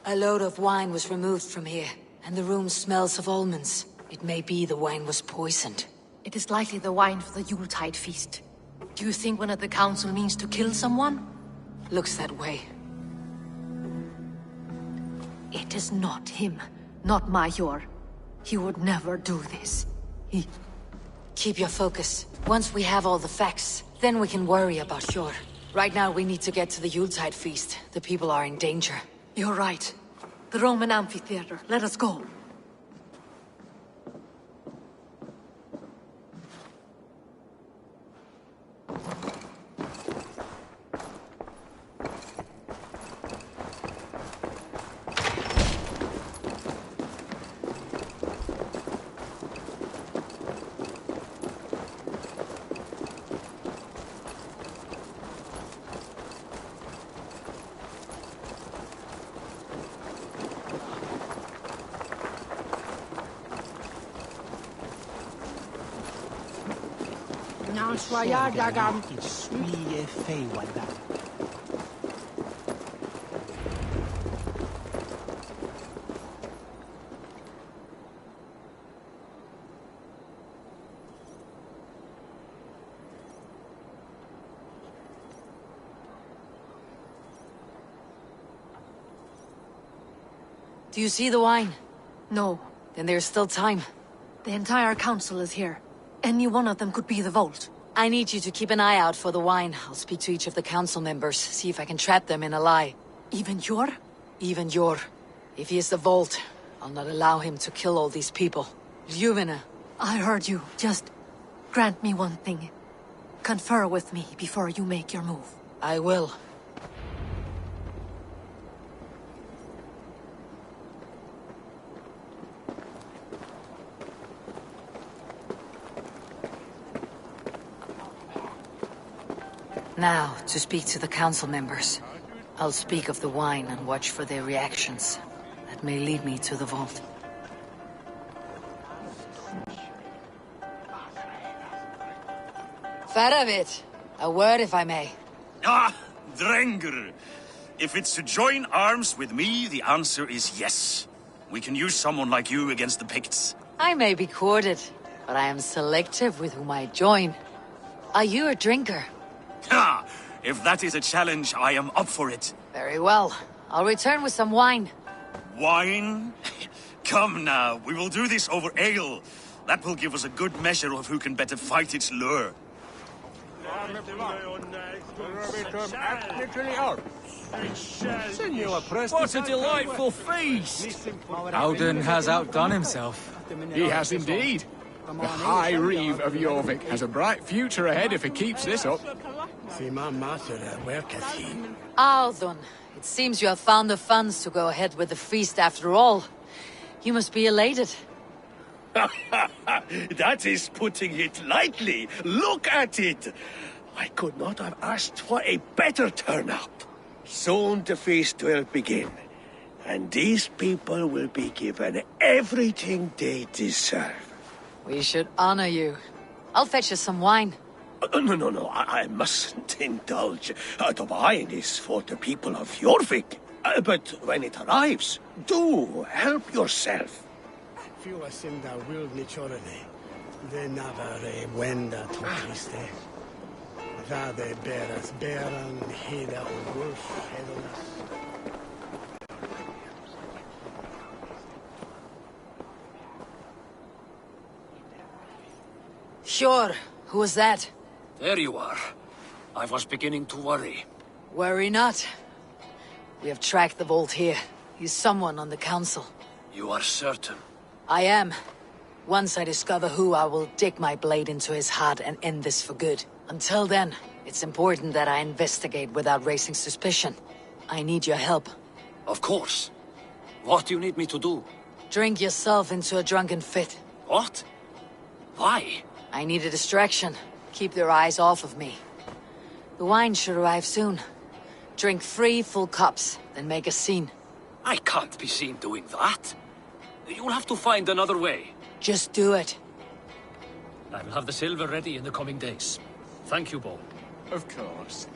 A: A load of wine was removed from here, and the room smells of almonds. It may be the wine was poisoned.
F: It is likely the wine for the Yuletide feast. Do you think one of the council means to kill someone?
A: Looks that way.
F: It is not him, not Major. He would never do this.
A: Keep your focus. Once we have all the facts, then we can worry about Hjor. Right now we need to get to the Yuletide feast. The people are in danger.
F: You're right. The Roman amphitheater. Let us go.
A: Do you see the wine?
F: No.
A: Then there's still time.
F: The entire council is here. Any one of them could be the vault.
A: I need you to keep an eye out for the wine. I'll speak to each of the council members, see if I can trap them in a lie.
F: Even Hjor?
A: Even Hjor. If he is the vault, I'll not allow him to kill all these people. Ljuvina.
F: I heard you. Just grant me one thing. Confer with me before you make your move.
A: I will. Now, to speak to the council members. I'll speak of the wine and watch for their reactions. That may lead me to the vault. Faravit, a word if I may.
U: Ah, Drengr. If it's to join arms with me, the answer is yes. We can use someone like you against the Picts.
A: I may be courted, but I am selective with whom I join. Are you a drinker?
U: Ha! If that is a challenge, I am up for it.
A: Very well. I'll return with some wine.
U: Wine? Come now, we will do this over ale. That will give us a good measure of who can better fight its lure.
M: What a delightful feast!
V: Alden has outdone himself.
N: He has indeed. The High Reeve of Jorvik has a bright future ahead if he keeps this up.
A: Aldon, it seems you have found the funds to go ahead with the feast after all. You must be elated.
J: That is putting it lightly. Look at it. I could not have asked for a better turnout. Soon the feast will begin, and these people will be given everything they deserve.
A: We should honor you. I'll fetch us some wine.
J: No, I mustn't indulge. The wine is for the people of Jorvik. But when it arrives, do help yourself.
A: Sure. Who was that?
H: There you are. I was beginning to worry.
A: Worry not. We have tracked the vault here. He's someone on the council.
H: You are certain?
A: I am. Once I discover who, I will dig my blade into his heart and end this for good. Until then, it's important that I investigate without raising suspicion. I need your help.
H: Of course. What do you need me to do?
A: Drink yourself into a drunken fit.
H: What? Why?
A: I need a distraction. Keep their eyes off of me. The wine should arrive soon. Drink 3 full cups, then make a scene.
H: I can't be seen doing that. You'll have to find another way.
A: Just do it.
H: I will have the silver ready in the coming days. Thank you, Bo.
N: Of course.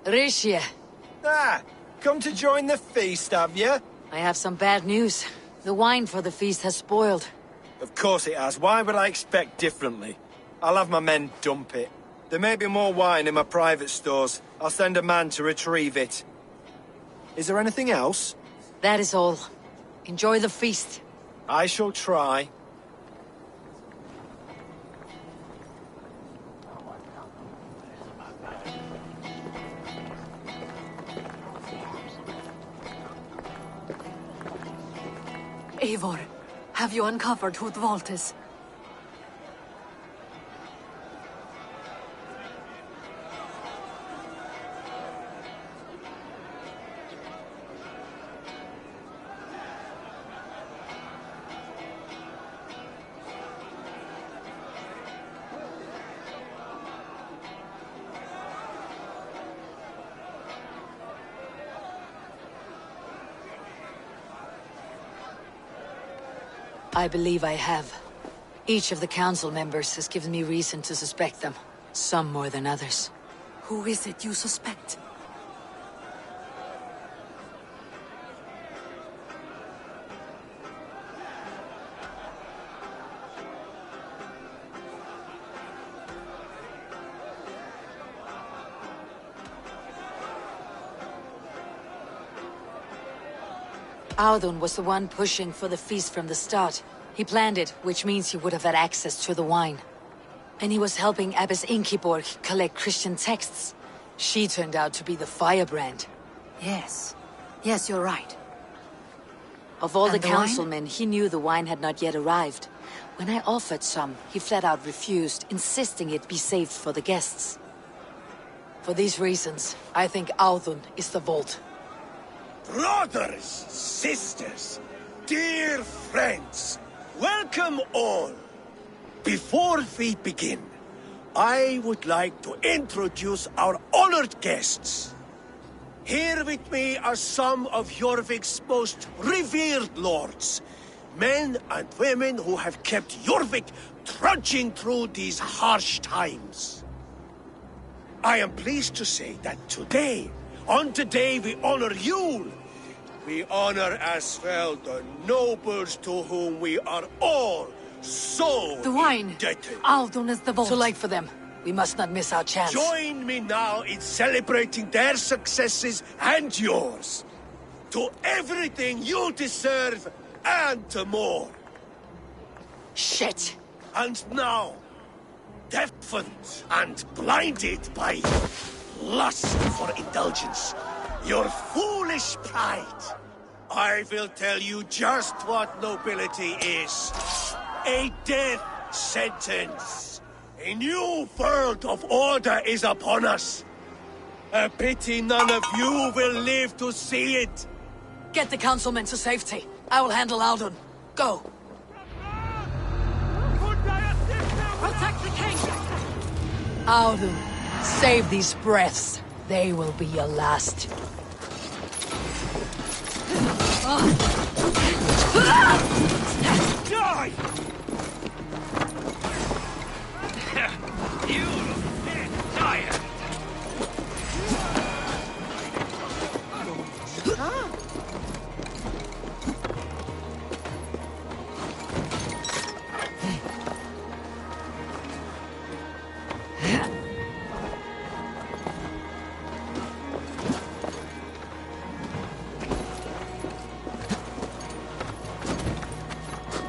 A: Risha.
T: Ah, come to join the feast, have you?
A: I have some bad news. The wine for the feast has spoiled.
T: Of course it has. Why would I expect differently? I'll have my men dump it. There may be more wine in my private stores. I'll send a man to retrieve it. Is there anything else?
A: That is all. Enjoy the feast.
T: I shall try.
F: Eivor, have you uncovered who the vault is?
A: I believe I have. Each of the council members has given me reason to suspect them. Some more than others.
F: Who is it you suspect?
A: Audun was the one pushing for the feast from the start. He planned it, which means he would have had access to the wine. And he was helping Abbess Ingeborg collect Christian texts. She turned out to be the firebrand.
F: Yes. Yes, you're right.
A: Of all
F: And
A: the
F: the wine?
A: councilmen, he knew the wine had not yet arrived. When I offered some, he flat out refused, insisting it be saved for the guests. For these reasons, I think Audun is the vault.
J: Brothers, sisters, dear friends, welcome all. Before we begin, I would like to introduce our honored guests. Here with me are some of Jorvik's most revered lords, men and women who have kept Jorvik trudging through these harsh times. I am pleased to say that today, on the day we honor Yule, we honor as well the nobles to whom we are all so
F: The wine!
J: indebted.
F: Audun is the vault.
A: Too late for them. We must not miss our chance.
J: Join me now in celebrating their successes and yours. To everything you deserve and more.
A: Shit!
J: And now, deafened and blinded by lust for indulgence, your foolish pride, I will tell you just what nobility is. A death sentence. A new world of order is upon us. A pity none of you will live to see it.
A: Get the councilmen to safety. I will handle Audun. Go!
F: Protect the king!
A: Audun, save these breaths. They will be your last.
J: Die!
U: You tired.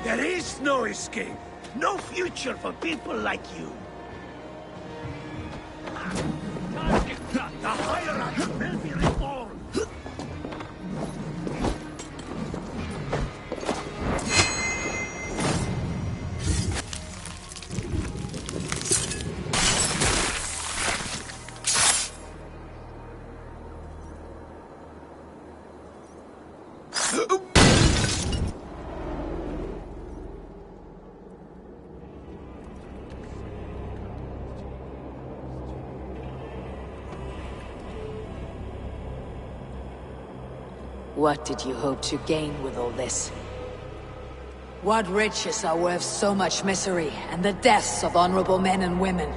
J: There is no escape. No future for people like you. The hierarchy will be reformed.
A: What did you hope to gain with all this? What riches are worth so much misery and the deaths of honorable men and women?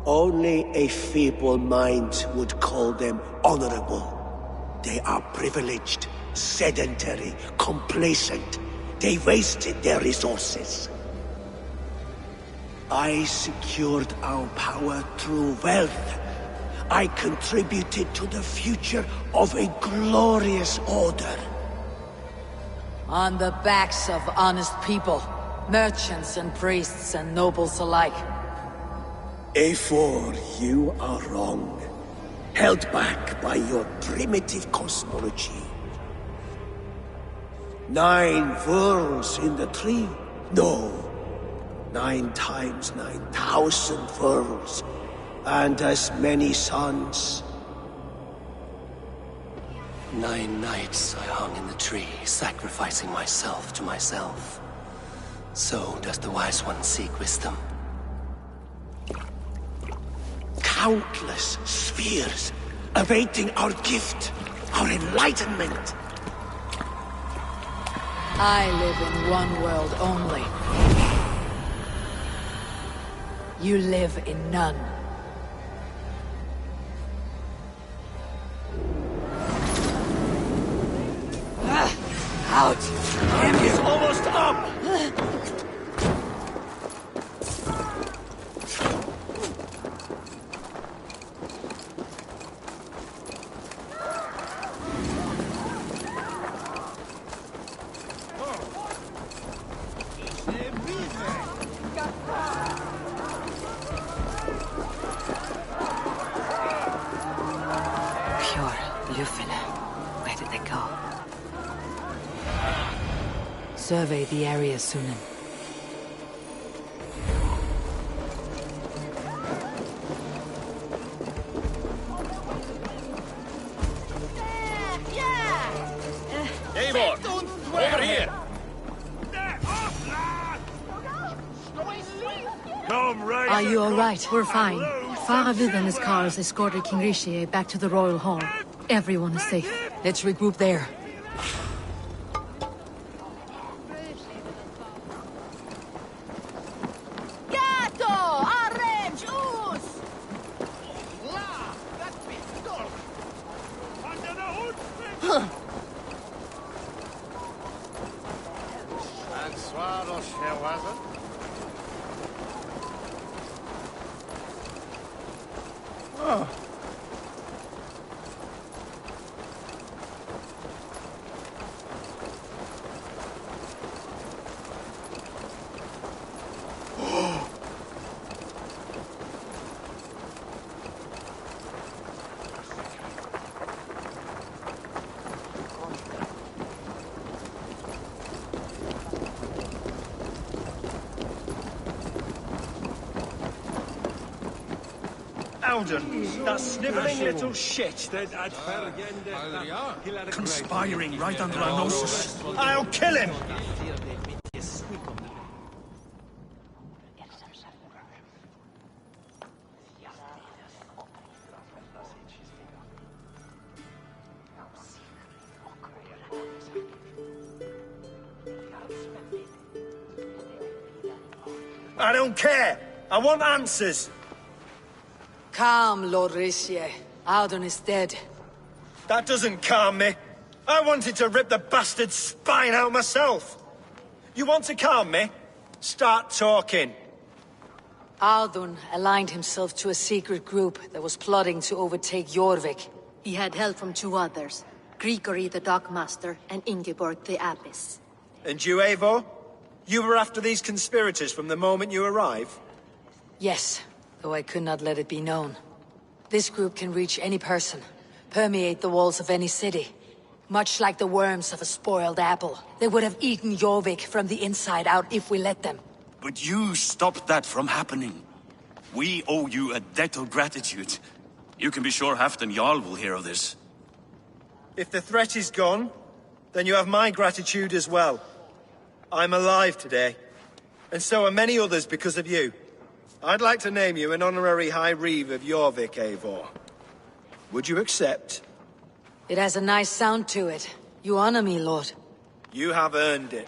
J: Only a feeble mind would call them honorable. They are privileged, sedentary, complacent. They wasted their resources. I secured our power through wealth. I contributed to the future of a glorious order.
A: On the backs of honest people, merchants and priests and nobles alike.
J: Eivor, you are wrong. Held back by your primitive cosmology. 9 worlds in the tree? No. 9 times 9,000 worlds. And as many suns.
S: 9 nights I hung in the tree, sacrificing myself to myself. So does the Wise One seek wisdom.
J: Countless spheres, awaiting our gift, our enlightenment.
A: I live in one world only. You live in none.
J: Out! It's almost up!
A: Where did they go? Survey the area, Sunan.
U: Eivor! Over here!
B: Come right.
F: Are you all right? We're fine. Faravid and his cars escorted King Rishi back to the Royal Hall. Everyone is safe.
A: Let's regroup there.
T: Alden, that snivelling little shit.
U: Conspiring right under our noses.
T: I'll kill him! I don't care! I want answers!
A: Calm, Lord Rishi. Alden is dead.
T: That doesn't calm me. I wanted to rip the bastard's spine out myself. You want to calm me? Start talking.
A: Alden aligned himself to a secret group that was plotting to overtake Jorvik.
F: He had help from 2 others. Grigory the Dockmaster and Ingeborg the Abbess.
T: And you, Eivor? You were after these conspirators from the moment you arrived?
A: Yes, though I could not let it be known. This group can reach any person, permeate the walls of any city. Much like the worms of a spoiled apple. They would have eaten Jorvik from the inside out if we let them.
U: But you stopped that from happening. We owe you a debt of gratitude. You can be sure Halfdan Jarl will hear of this.
T: If the threat is gone, then you have my gratitude as well. I'm alive today, and so are many others because of you. I'd like to name you an honorary High Reeve of Jorvik, Eivor. Would you accept?
A: It has a nice sound to it. You honor me, Lord.
T: You have earned it.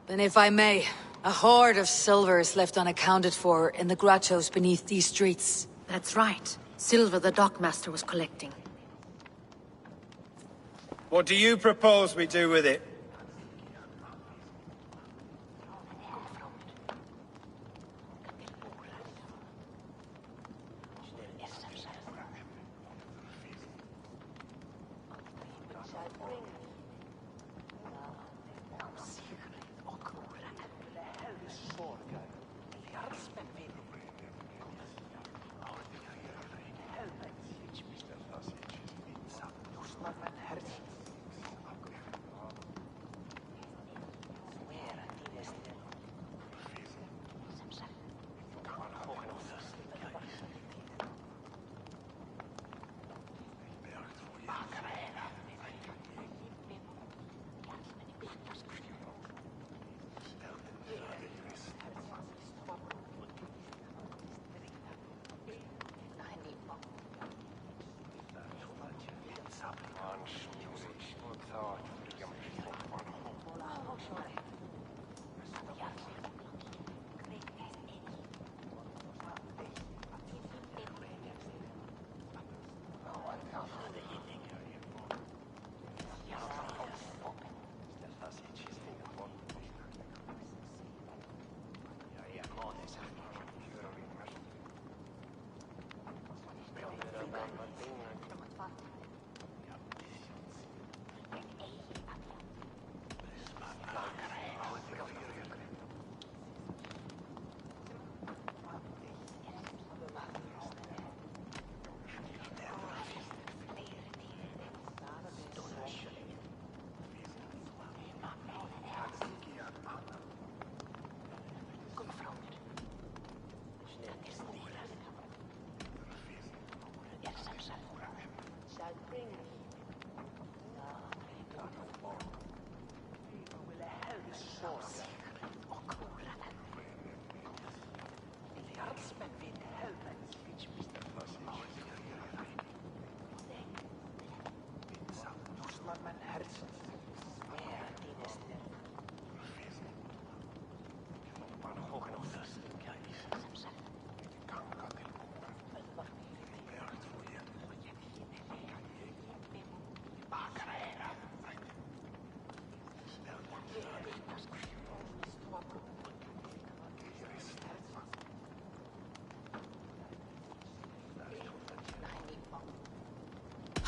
A: Then if I may, a hoard of silver is left unaccounted for in the grottos beneath these streets.
F: That's right. Silver the dockmaster was collecting.
T: What do you propose we do with it?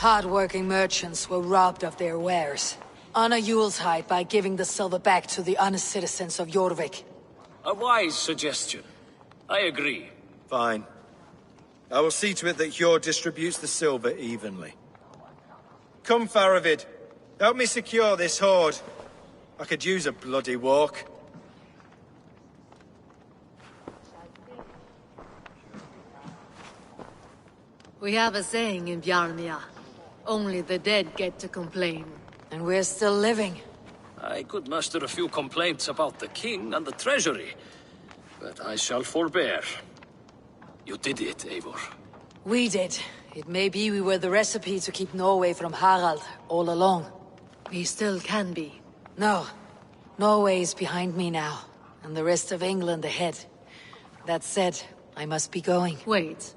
A: Hard-working merchants were robbed of their wares. Honor Yuletide by giving the silver back to the honest citizens of Jorvik.
H: A wise suggestion. I agree.
T: Fine. I will see to it that Hjord distributes the silver evenly. Come, Faravid. Help me secure this hoard. I could use a bloody walk.
F: We have a saying in Bjarnia. Only the dead get to complain.
A: And we're still living.
H: I could muster a few complaints about the king and the treasury, but I shall forbear. You did it, Eivor.
A: We did. It may be we were the recipe to keep Norway from Harald all along.
F: We still can be.
A: No. Norway is behind me now, and the rest of England ahead. That said, I must be going.
F: Wait.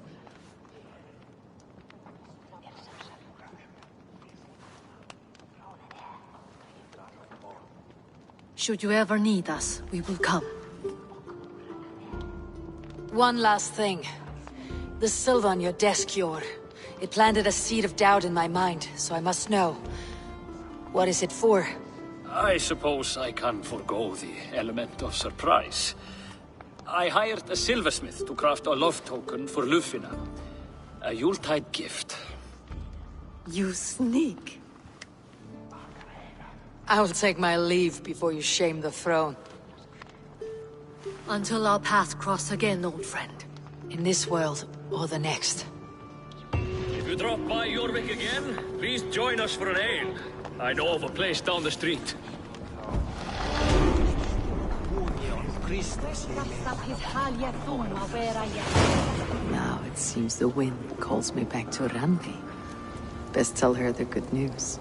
F: Should you ever need us, we will come.
A: One last thing. The silver on your desk, Hjord. It planted a seed of doubt in my mind, so I must know. What is it for?
H: I suppose I can forego the element of surprise. I hired a silversmith to craft a love token for Lufina. A Yuletide gift.
F: You sneak.
A: I'll take my leave before you shame the throne.
F: Until our paths cross again, old friend.
A: In this world, or the next.
H: If you drop by Jorvik again, please join us for an ale. I know of a place down the street.
A: Now it seems the wind calls me back to Randi. Best tell her the good news.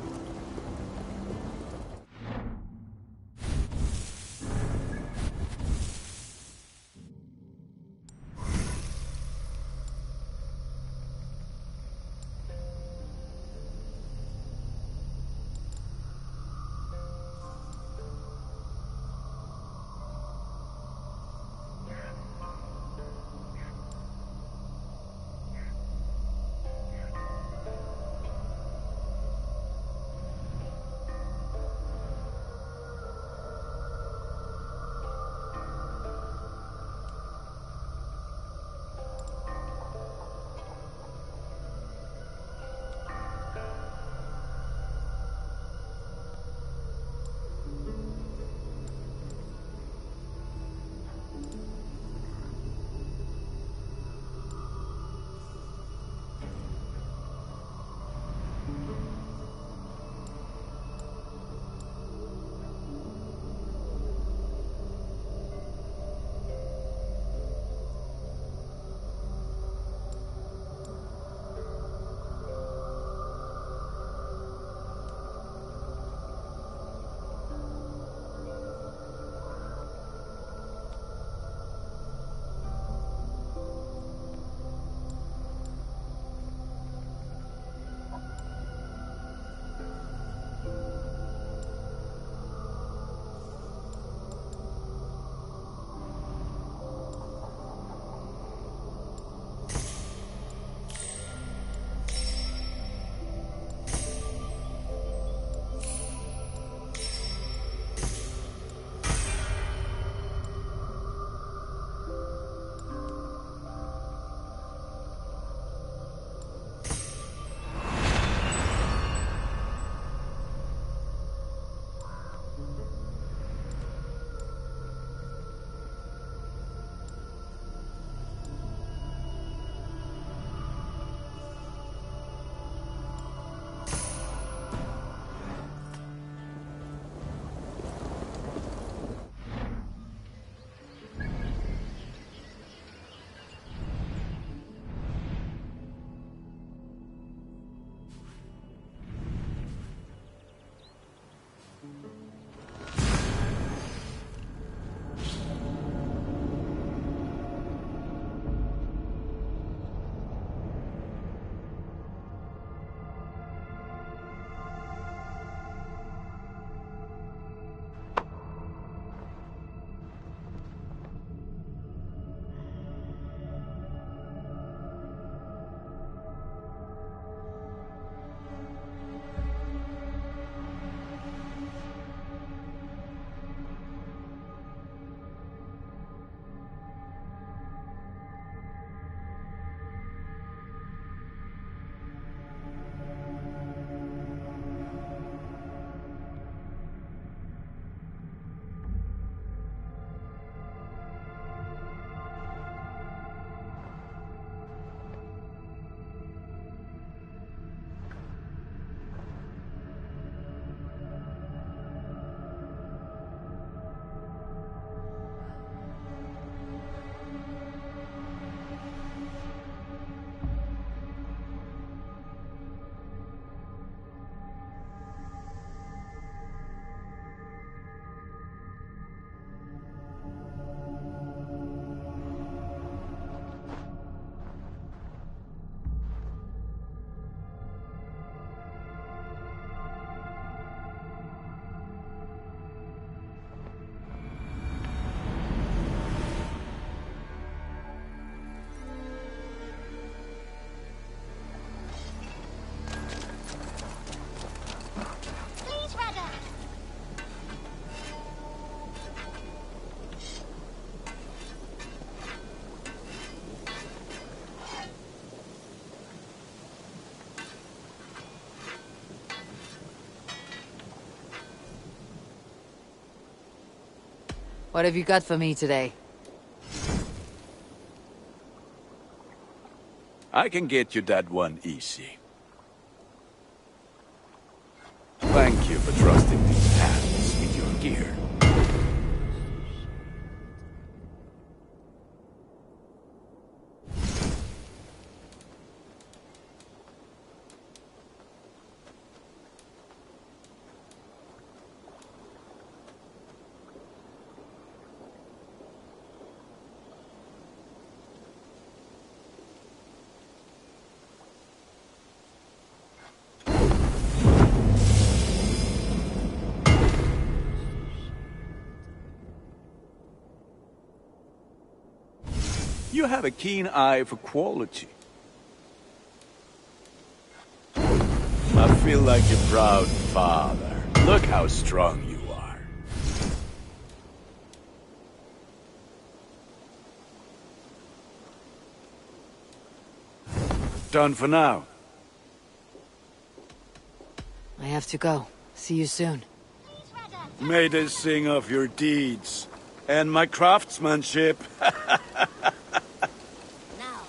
A: What have you got for me today?
C: I can get you that one easy. Thank you for trusting these hands with your gear. You have a keen eye for quality. I feel like a proud father. Look how strong you are. Done for now.
A: I have to go. See you soon.
C: May they sing of your deeds and my craftsmanship.
E: Now,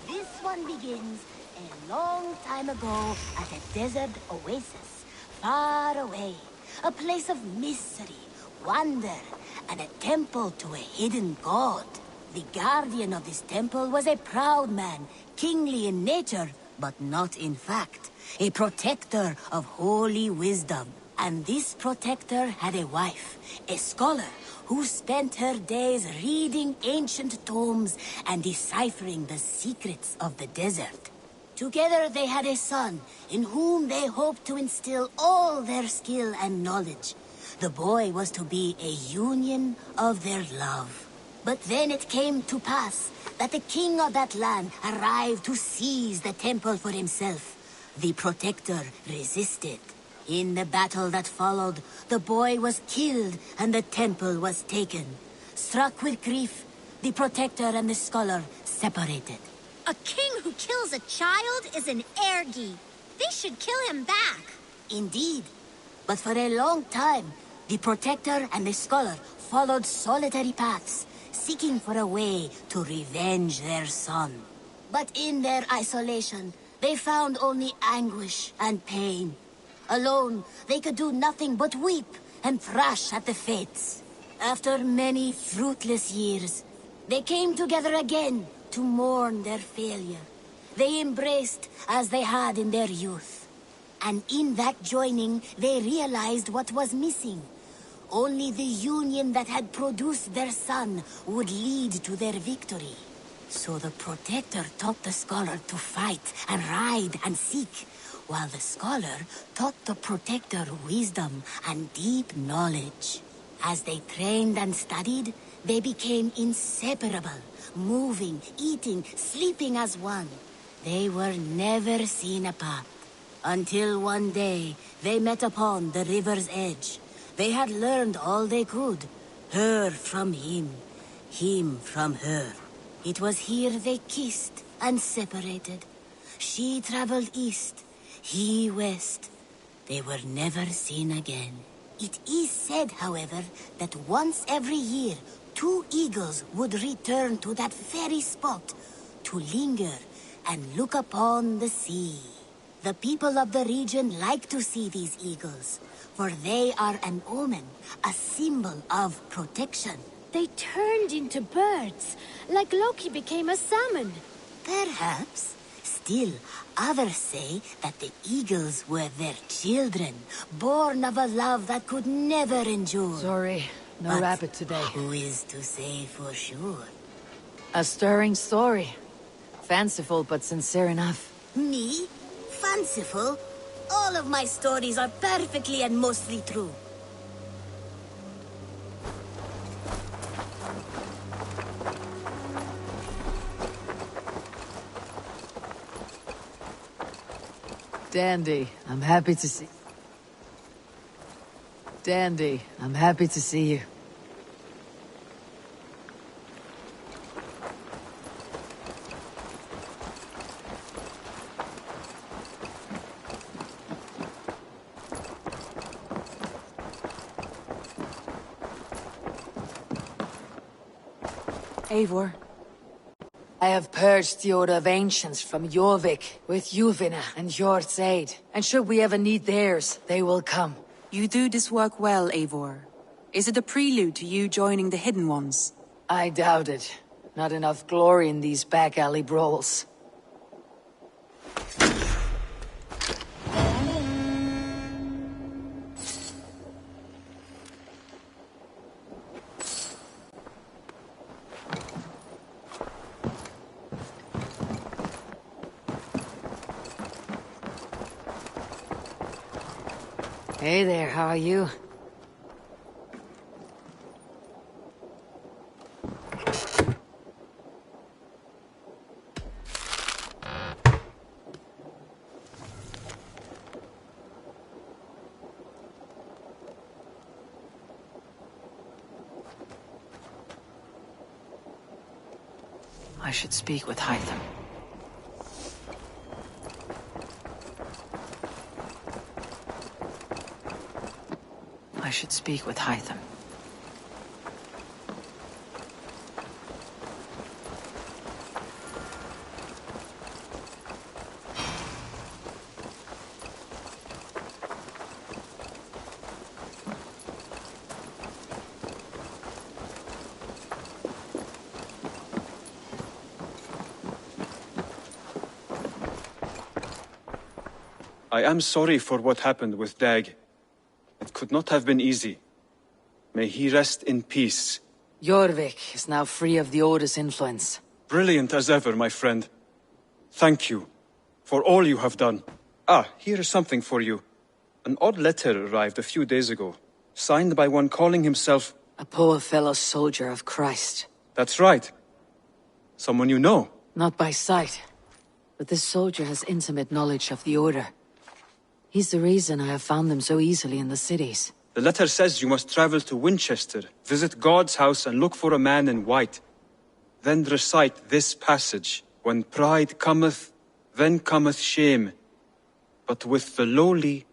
E: this one begins a long time ago at a desert oasis, far away. A place of mystery, wonder, and a temple to a hidden god. The guardian of this temple was a proud man, kingly in nature, but not in fact. A protector of holy wisdom. And this protector had a wife, a scholar, who spent her days reading ancient tomes and deciphering the secrets of the desert. Together they had a son, in whom they hoped to instill all their skill and knowledge. The boy was to be a union of their love. But then it came to pass that the king of that land arrived to seize the temple for himself. The protector resisted. In the battle that followed, the boy was killed and the temple was taken. Struck with grief, the protector and the scholar separated.
I: A king who kills a child is an ergi. They should kill him back.
E: Indeed. But for a long time, the protector and the scholar followed solitary paths, seeking for a way to revenge their son. But in their isolation, they found only anguish and pain. Alone, they could do nothing but weep and thrash at the fates. After many fruitless years, they came together again to mourn their failure. They embraced as they had in their youth. And in that joining, they realized what was missing. Only the union that had produced their son would lead to their victory. So the protector taught the scholar to fight and ride and seek, while the scholar taught the protector wisdom and deep knowledge. As they trained and studied, they became inseparable, moving, eating, sleeping as one. They were never seen apart, until one day they met upon the river's edge. They had learned all they could, her from him from her. It was here they kissed and separated. She traveled east, he west. They were never seen again. It is said, however, that once every year, 2 eagles would return to that very spot to linger and look upon the sea. The people of the region like to see these eagles, for they are an omen, a symbol of protection.
F: They turned into birds, like Loki became a salmon.
E: Perhaps. Still, others say that the eagles were their children, born of a love that could never endure.
A: Sorry, no
E: But
A: rabbit today.
E: Who is to say for sure?
A: A stirring story. Fanciful, but sincere enough.
E: Me? Fanciful? All of my stories are perfectly and mostly true.
A: Dandy, I'm happy to see... Dandy, I'm happy to see you.
K: Eivor.
A: I have purged the Order of Ancients from Jorvik with Yuvina and Hjort's aid. And should we ever need theirs, they will come.
K: You do this work well, Eivor. Is it a prelude to you joining the Hidden Ones?
A: I doubt it. Not enough glory in these back alley brawls. Hey there, how are you? I should speak with Hytham. I should speak with Hytham.
D: I am sorry for what happened with Dag. It could not have been easy. May he rest in peace.
A: Jorvik is now free of the Order's influence.
D: Brilliant as ever, my friend. Thank you for all you have done. Ah, here is something for you. An odd letter arrived a few days ago, signed by one calling himself...
A: A poor fellow soldier of Christ.
D: That's right. Someone you know.
A: Not by sight, but this soldier has intimate knowledge of the Order. He's the reason I have found them so easily in the cities.
D: The letter says you must travel to Winchester, visit God's house and look for a man in white. Then recite this passage. When pride cometh, then cometh shame. But with the lowly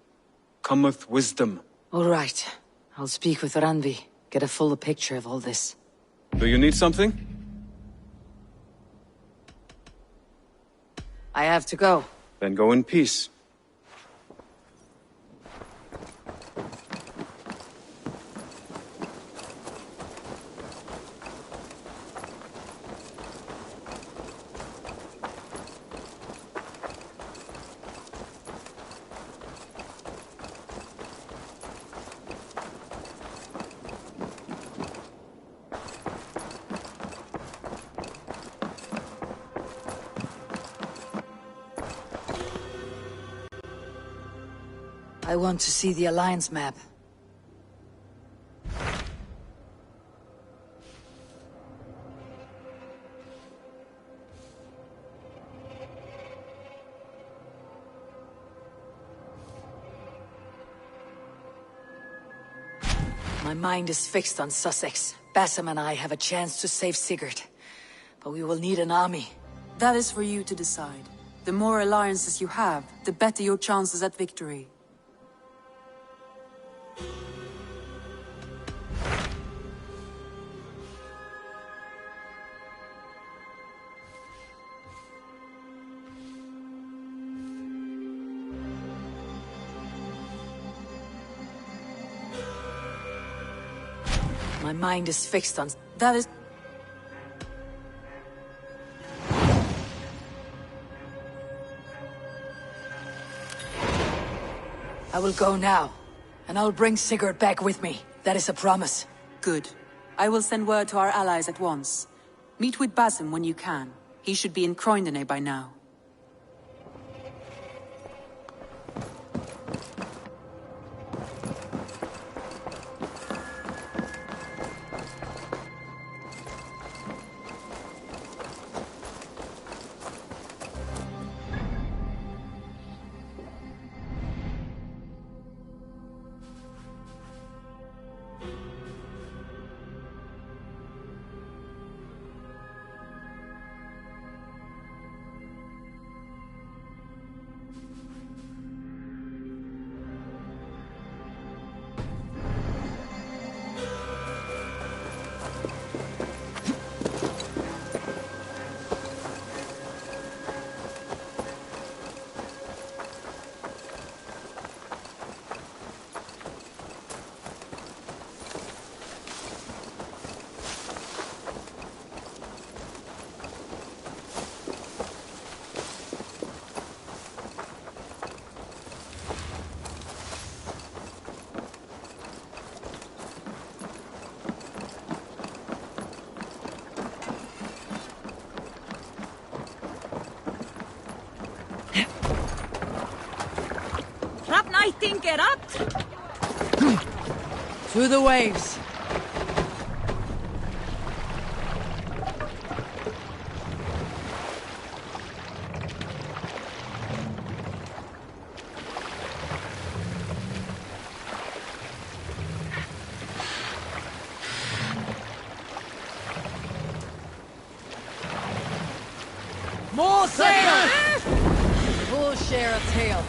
D: cometh wisdom.
A: All right. I'll speak with Randvi, get a fuller picture of all this.
D: Do you need something?
A: I have to go.
D: Then go in peace.
A: I want to see the Alliance map. My mind is fixed on Sussex. Bassam and I have a chance to save Sigurd. But we will need an army.
G: That is for you to decide. The more alliances you have, the better your chances at victory.
A: My mind is fixed on...
G: That is...
A: I will go now, and I'll bring Sigurd back with me. That is a promise.
G: Good. I will send word to our allies at once. Meet with Basim when you can. He should be in Croydon by now.
K: Get up!
A: Through the waves.
K: sail! We'll share a tail.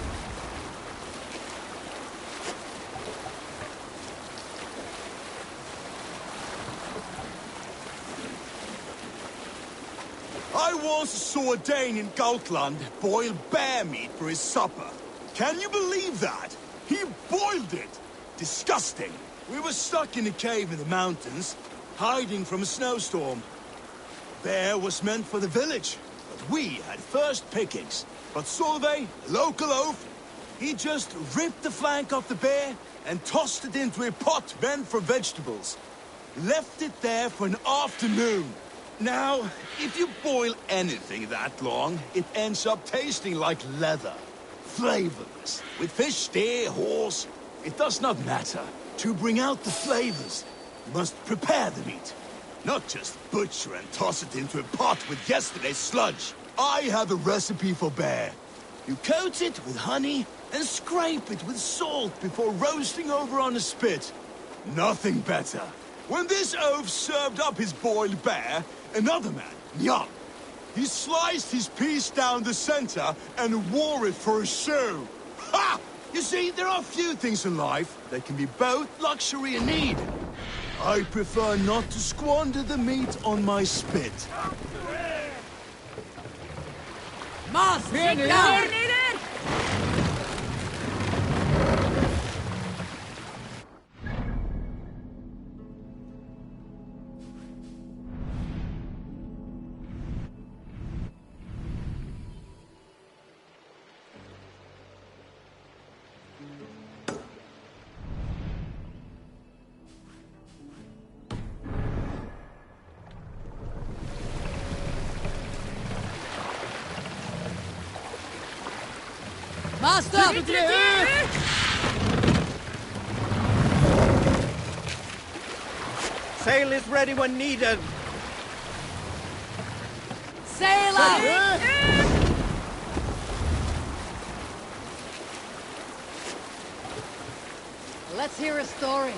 C: I once saw a Dane in Gautland boil bear meat for his supper. Can you believe that? He boiled it! Disgusting! We were stuck in a cave in the mountains, hiding from a snowstorm. Bear was meant for the village, but we had first pickings. But Solveig, local oaf, he just ripped the flank off the bear and tossed it into a pot meant for vegetables. Left it there for an afternoon. Now, if you boil anything that long, it ends up tasting like leather. Flavorless. With fish, steer, horse, it does not matter. To bring out the flavors, you must prepare the meat. Not just butcher and toss it into a pot with yesterday's sludge. I have a recipe for bear. You coat it with honey and scrape it with salt before roasting over on a spit. Nothing better. When this oaf served up his boiled bear, another man, Njan, he sliced his piece down the center and wore it for a show. Ha! You see, there are few things in life that can be both luxury and need. I prefer not to squander the meat on my spit.
K: Moss, take down! Master!
T: Sail is ready when needed.
K: Sail out! Let's hear a story.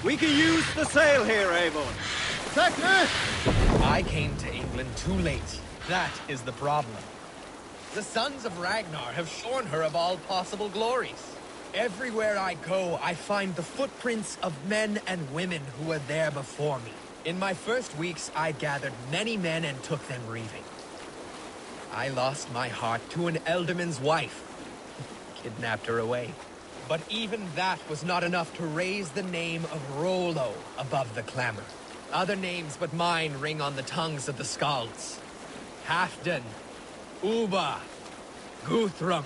T: We can use the sail here, Avon.
Q: I came to England too late. That is the problem. The sons of Ragnar have shorn her of all possible glories. Everywhere I go, I find the footprints of men and women who were there before me. In my first weeks, I gathered many men and took them reaving. I lost my heart to an ealdorman's wife. Kidnapped her away. But even that was not enough to raise the name of Rollo above the clamor. Other names but mine ring on the tongues of the Skalds. Halfdan, Uba, Guthrum,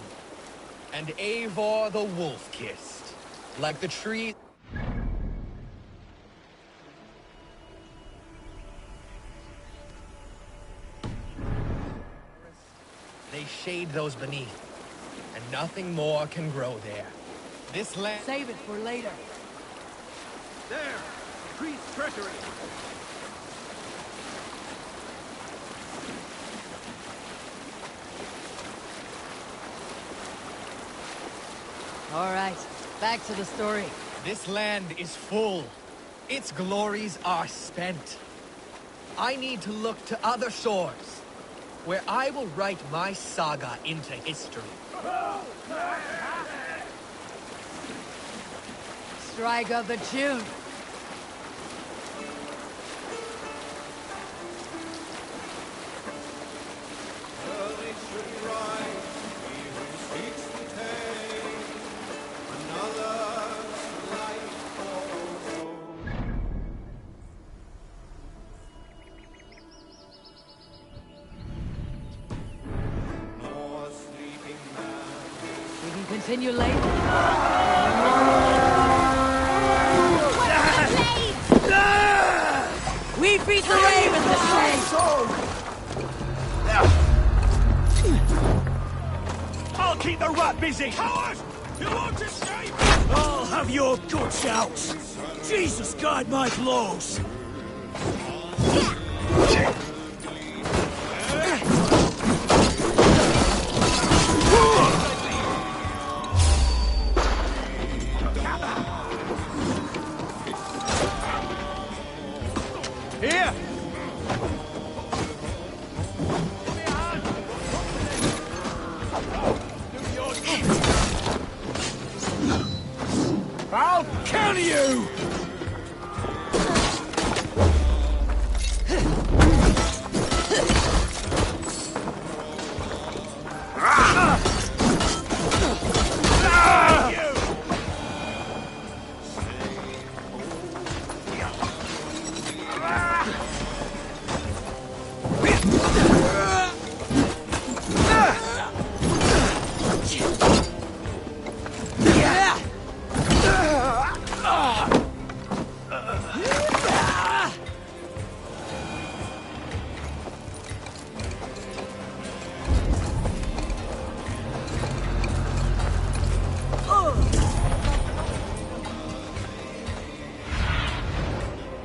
Q: and Eivor the Wolf-Kissed. Like the tree... They shade those beneath, and nothing more can grow there. This land...
K: Save it for later.
T: There! Priest's treasury!
K: All right, back to the story.
Q: This land is full. Its glories are spent. I need to look to other shores, where I will write my saga into history.
K: Strike up the tune. We can continue later. We beat the Ravens this day!
C: keep the rat busy! Coward! You won't escape! I'll have your guts out! Jesus guide my blows!
T: Here!
C: I'll kill you!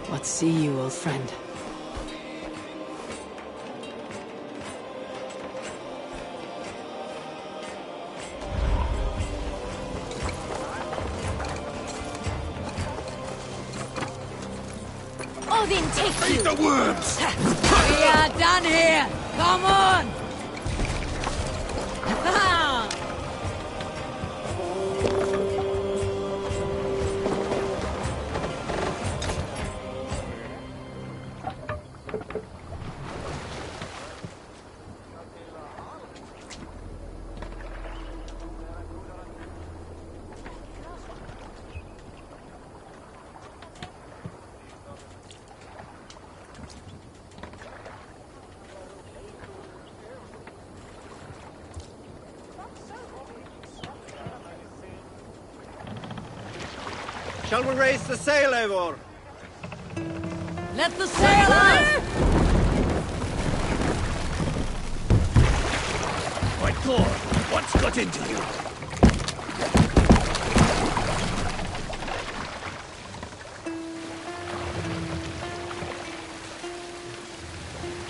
A: What see you, old friend?
I: Odin, take you!
C: The worms!
K: We are done here! Come on!
T: Shall we raise the sail, Eivor?
K: Let the sail out!
C: My God, what's got into you?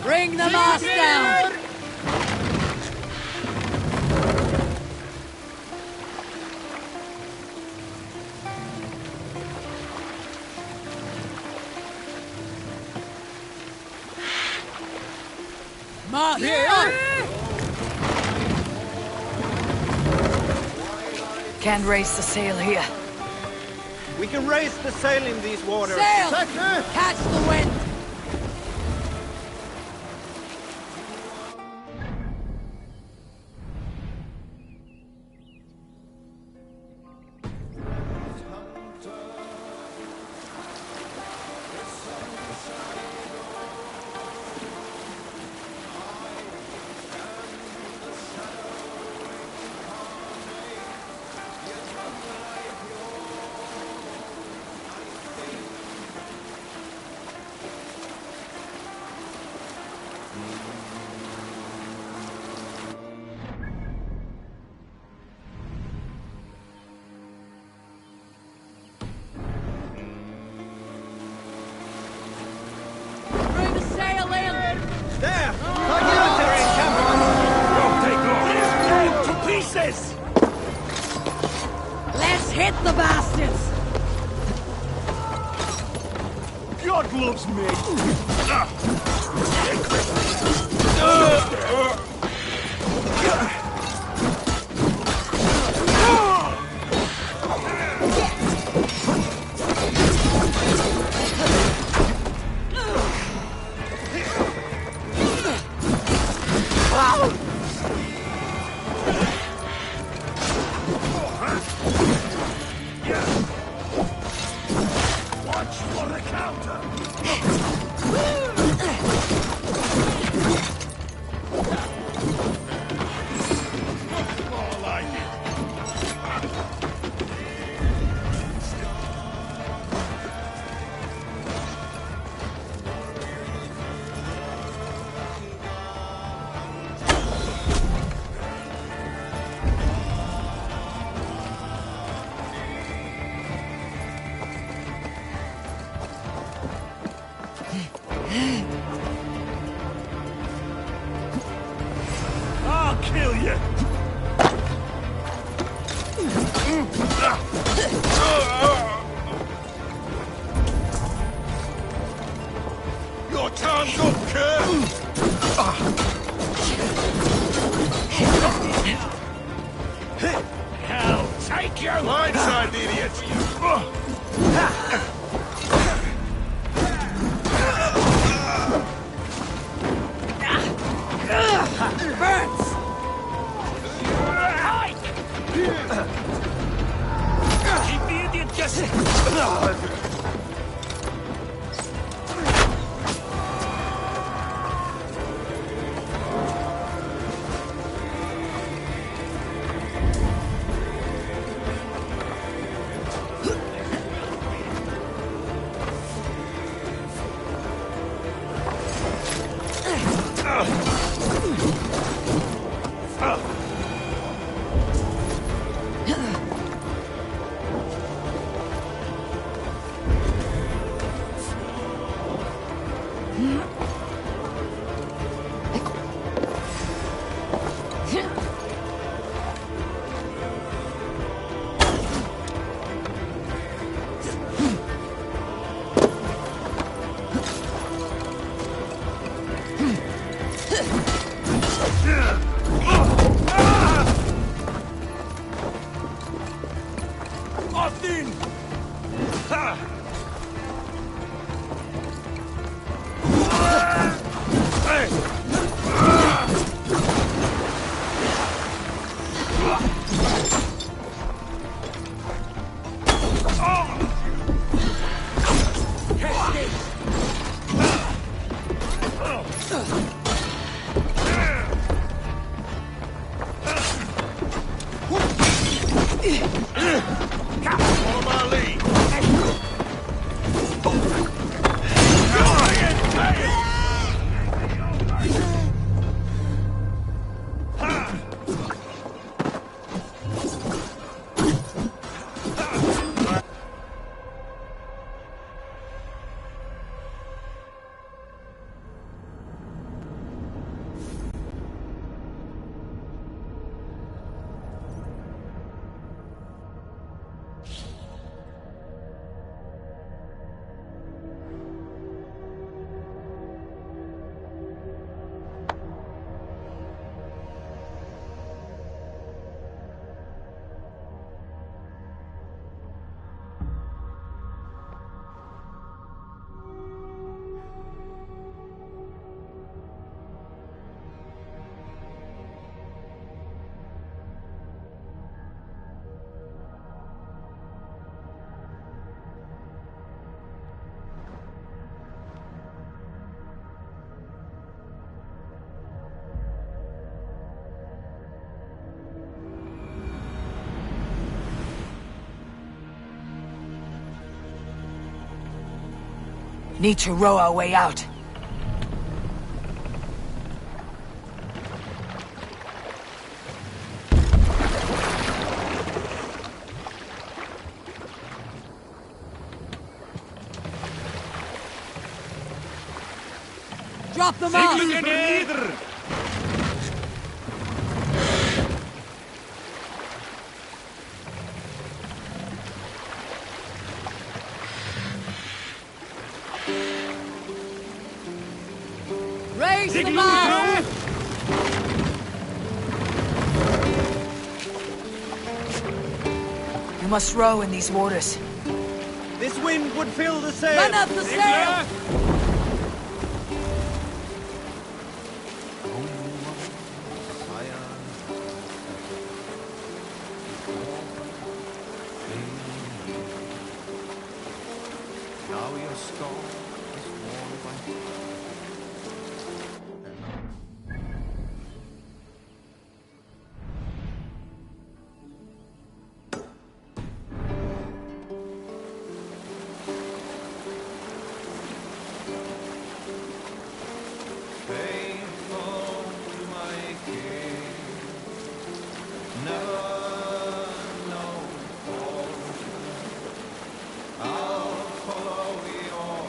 K: Bring the mast down! Mast up!
A: Can't raise the sail here.
T: We can raise the sail in these waters.
K: Sail! Catch the wind! Bring the sail in!
T: There! Our military encampment!
C: Take off! To pieces!
K: Let's hit the bastards!
C: God loves me! Watch for the counter! More like it. kill you! Your time's up, kid!
B: Hell, take your
C: Blindside, idiot!
B: Burns! Keep the idiot guessing!
C: Follow my lead!
A: Need to row our way out.
K: Drop them off! Raise the mast!
A: You must row in these waters.
T: This wind would fill the sail!
K: Run up the sail!
O: Now your storm is worn by faithful to my king, never know falsehood. I'll follow your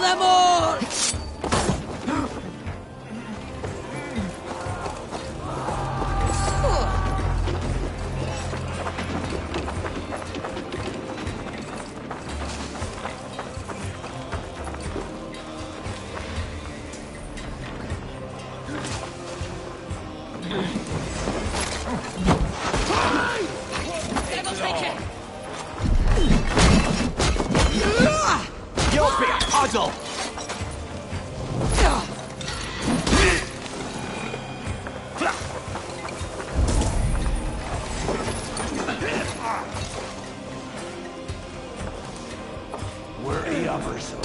K: them all!
B: You'll be a puzzle! We're the others.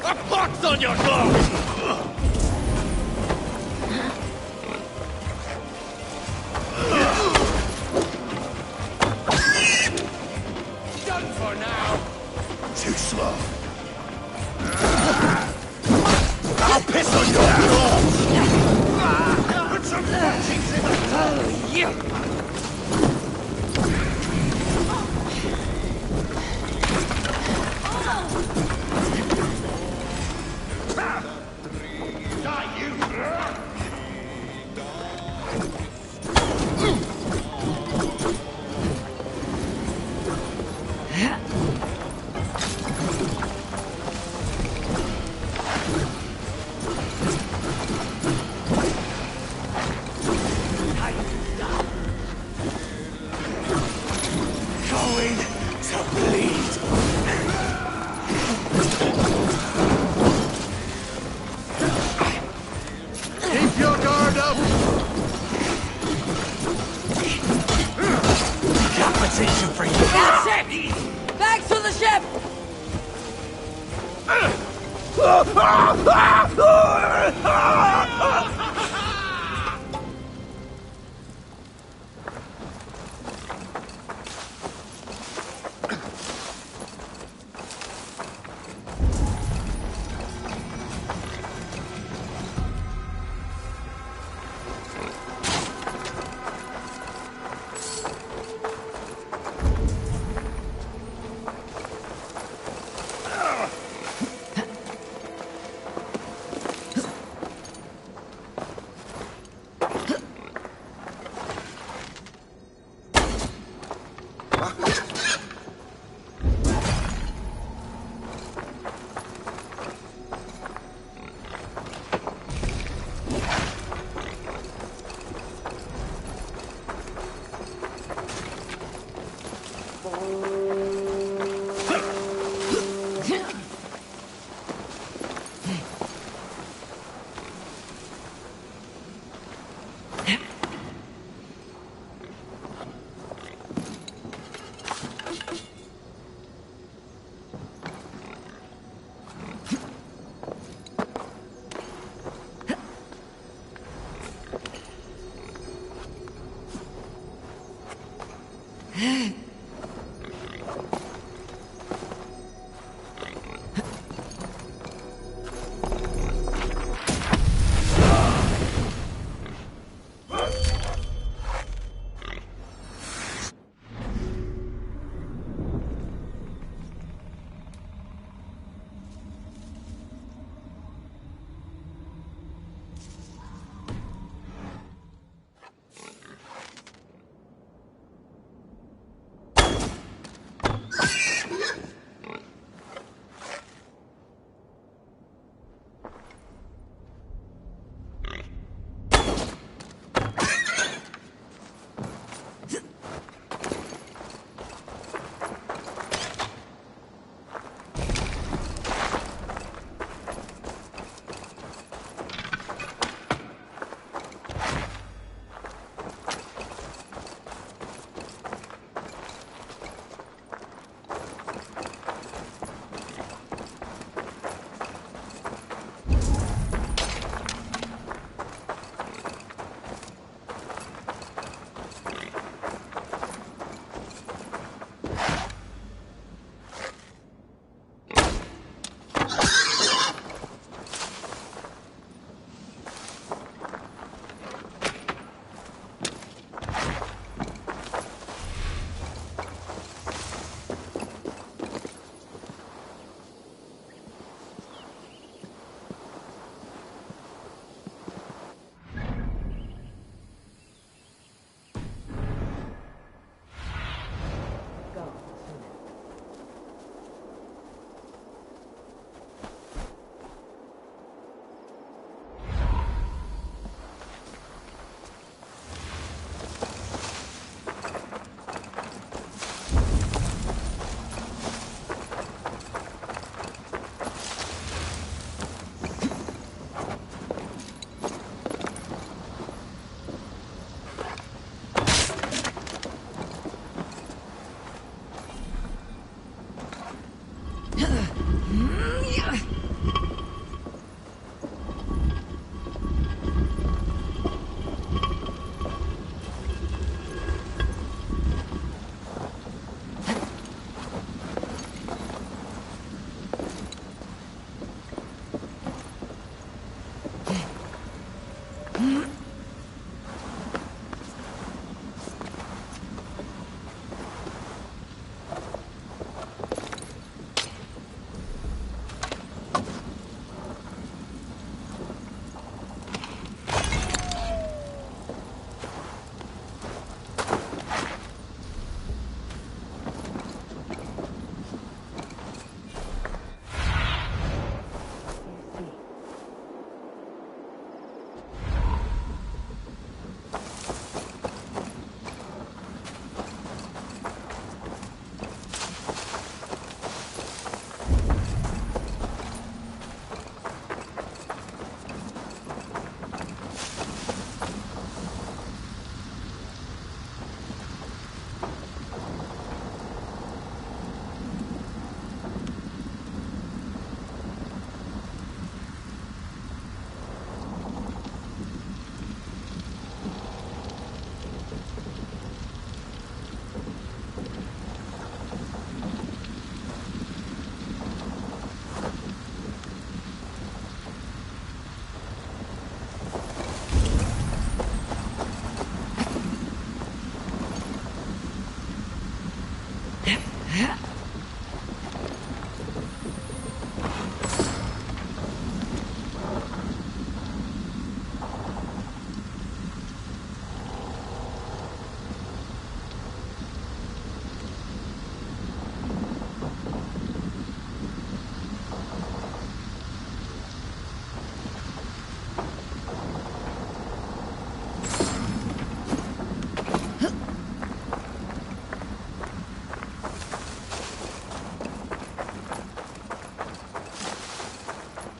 U: A pox on your gloves!
B: Done for now!
C: Too slow. I'll piss on your gloves!
B: Put some punchings in the
C: Going to bleed. Keep your guard up.
B: competition for you!
K: That's it! Back to the ship!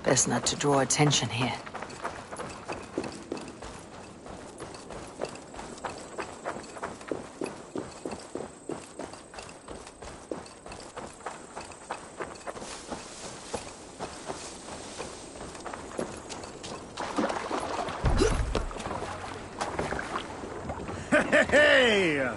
A: Best not to draw attention here.
O: Hey!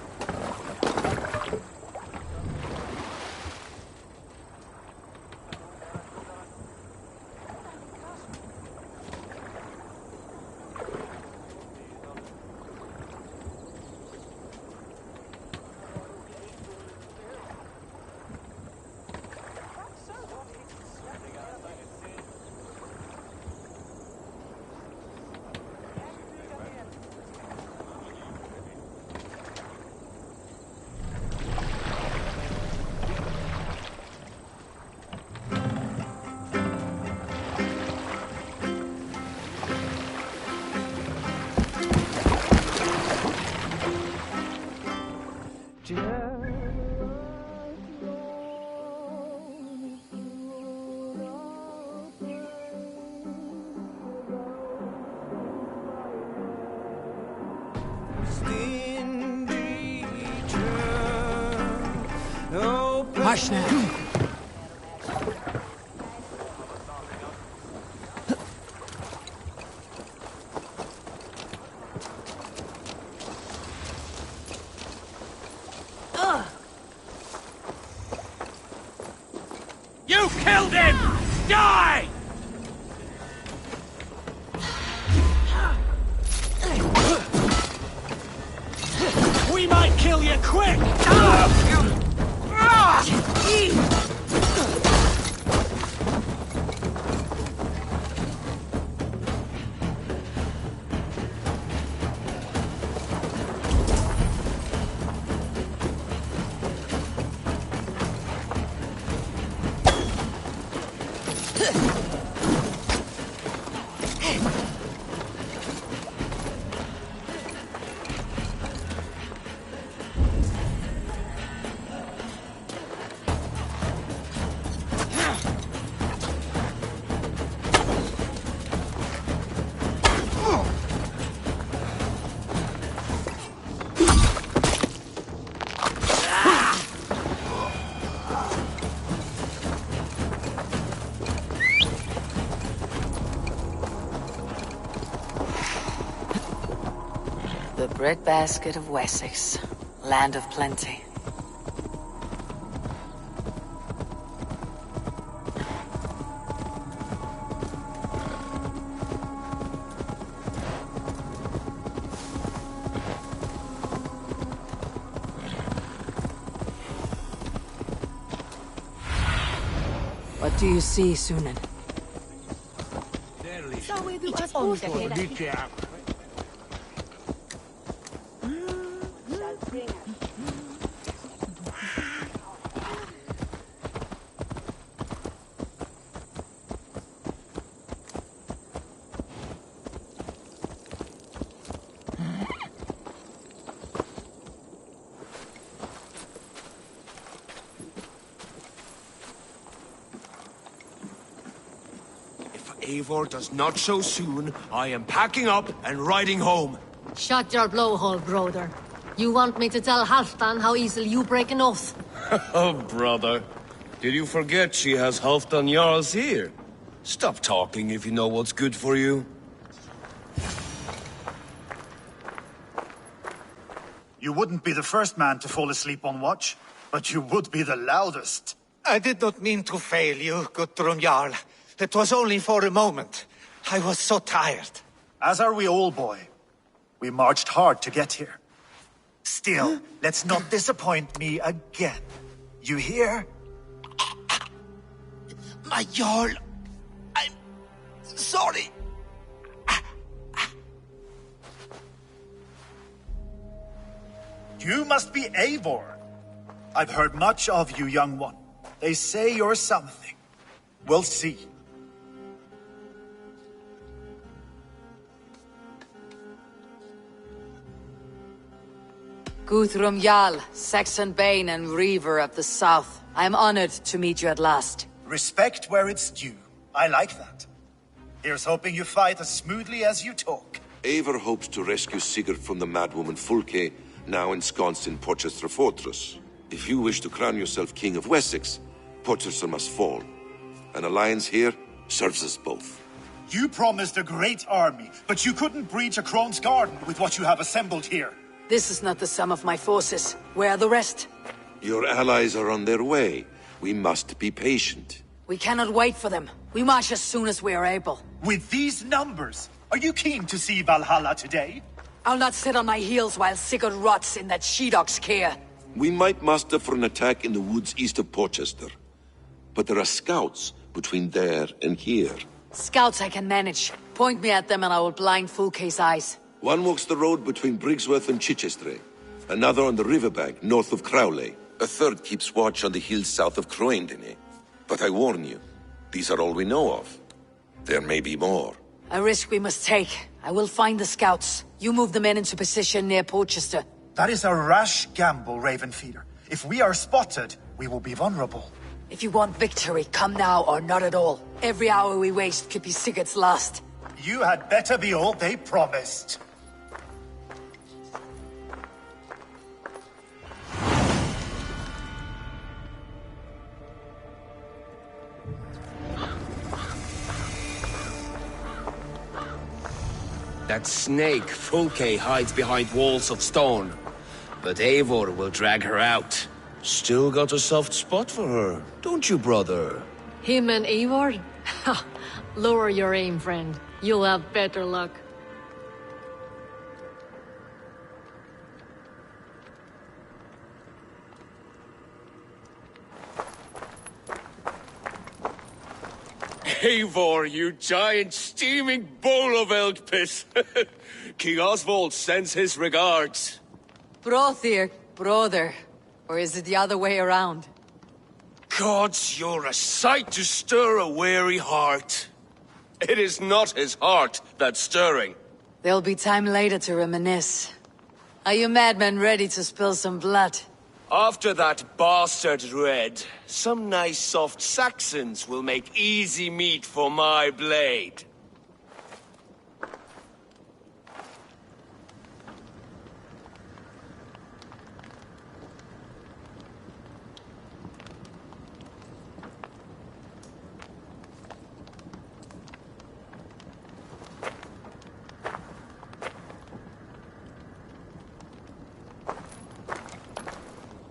F: Hush now.
B: You killed him! Die! We might kill you quick!
A: The breadbasket of Wessex, land of plenty. What do you see, Sunan?
J: Eivor does not show soon, I am packing up and riding home.
F: Shut your blowhole, brother. You want me to tell Halfdan how easily you break an oath?
P: Oh, brother. Did you forget she has Halfdan Jarls here? Stop talking if you know what's good for you.
R: You wouldn't be the first man to fall asleep on watch, but you would be the loudest.
B: I did not mean to fail you, Guthrum Jarl. It was only for a moment. I was so tired.
R: As are we all, boy. We marched hard to get here. Still, let's not disappoint me again. You hear?
B: My Jarl, I'm sorry.
R: You must be Eivor. I've heard much of you, young one. They say you're something. We'll see.
A: Guthrum Jarl, Saxon Bane and Reaver of the South. I am honored to meet you at last.
R: Respect where it's due. I like that. Here's hoping you fight as smoothly as you talk.
L: Eivor hopes to rescue Sigurd from the madwoman Fulke, now ensconced in Porchester Fortress. If you wish to crown yourself King of Wessex, Porchester must fall. An alliance here serves us both.
R: You promised a great army, but you couldn't breach a Crone's garden with what you have assembled here.
A: This is not the sum of my forces. Where are the rest?
L: Your allies are on their way. We must be patient.
A: We cannot wait for them. We march as soon as we are able.
R: With these numbers, are you keen to see Valhalla today?
A: I'll not sit on my heels while Sigurd rots in that she-dog's care.
L: We might muster for an attack in the woods east of Porchester. But there are scouts between there and here.
A: Scouts I can manage. Point me at them and I will blind Fulke's eyes.
L: One walks the road between Briggsworth and Chichester. Another on the riverbank north of Crowley. A third keeps watch on the hills south of Croendene. But I warn you, these are all we know of. There may be more.
A: A risk we must take. I will find the scouts. You move the men into position near Porchester.
R: That is a rash gamble, Ravenfeeder. If we are spotted, we will be vulnerable.
A: If you want victory, come now or not at all. Every hour we waste could be Sigurd's last.
R: You had better be all they promised.
P: That snake, Fulke, hides behind walls of stone. But Eivor will drag her out. Still got a soft spot for her, don't you, brother?
F: Him and Eivor? Ha! Lower your aim, friend. You'll have better luck.
P: Eivor, you giant steaming bowl of elk piss! King Oswald sends his regards.
A: Brothir, brother. Or is it the other way around?
P: Gods, you're a sight to stir a weary heart. It is not his heart that's stirring.
A: There'll be time later to reminisce. Are you madmen ready to spill some blood?
P: After that bastard Red, some nice soft Saxons will make easy meat for my blade.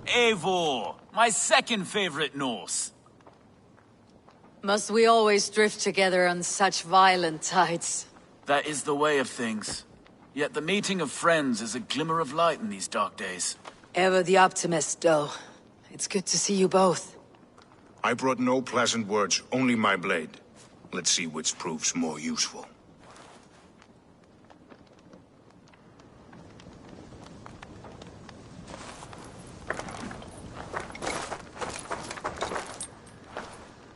B: Eivor, my second favorite Norse.
A: Must we always drift together on such violent tides?
B: That is the way of things. Yet the meeting of friends is a glimmer of light in these dark days.
A: Ever the optimist, though. It's good to see you both.
M: I brought no pleasant words, only my blade. Let's see which proves more useful.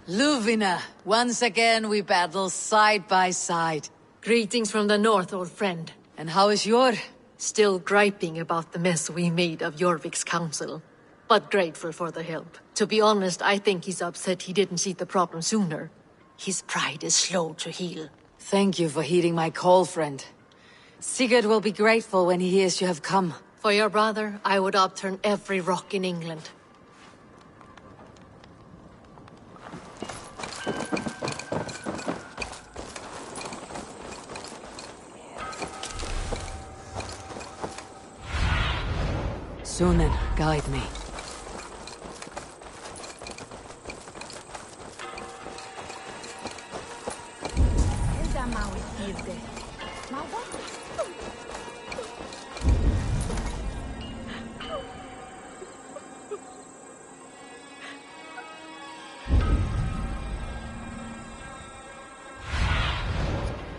A: Luvina, once again we battle side by side.
F: Greetings from the north, old friend.
A: And how is your?
F: Still griping about the mess we made of Jorvik's council. But grateful for the help. To be honest, I think he's upset he didn't see the problem sooner. His pride is slow to heal.
A: Thank you for heeding my call, friend. Sigurd will be grateful when he hears you have come.
F: For your brother, I would upturn every rock in England.
A: Sunan, guide me.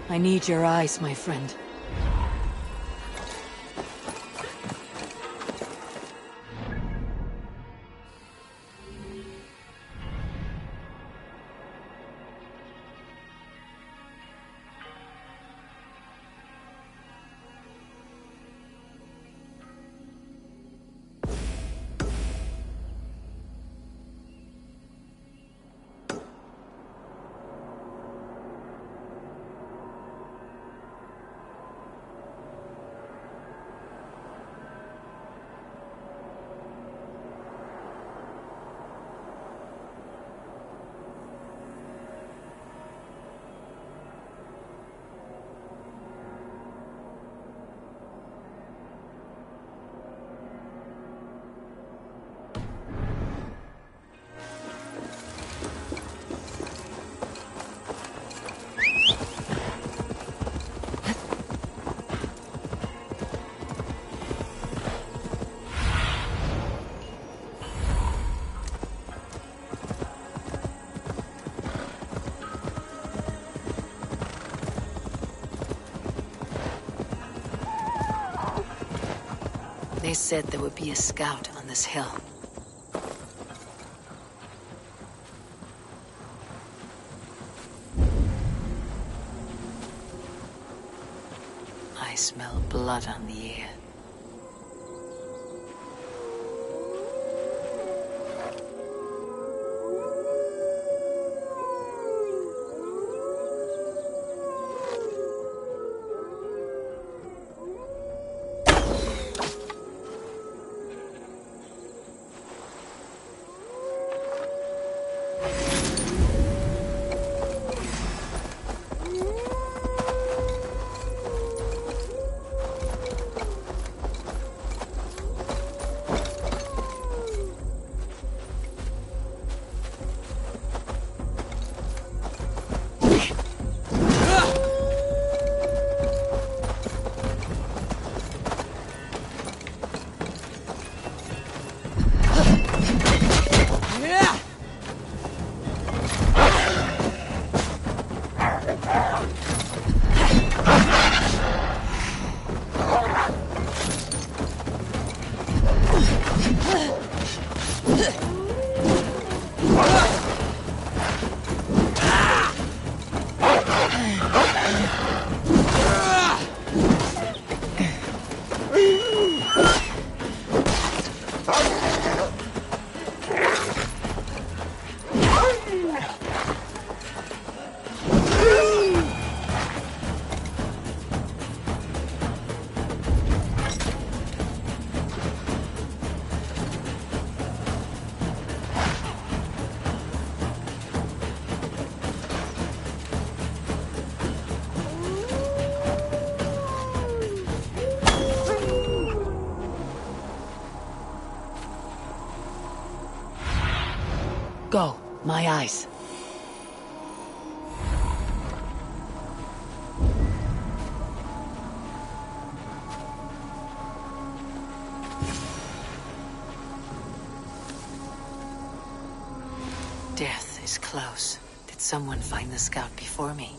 A: I need your eyes, my friend. They said there would be a scout on this hill. I smell blood on the air. Go, my eyes. Death is close. Did someone find the scout before me?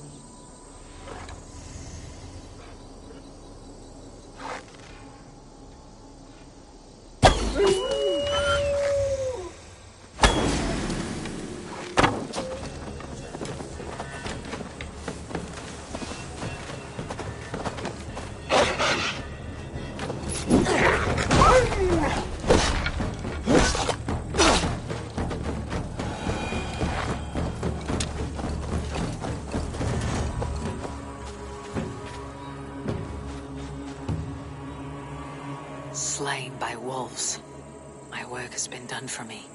A: Slain by wolves. My work has been done for me.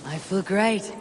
A: I feel great.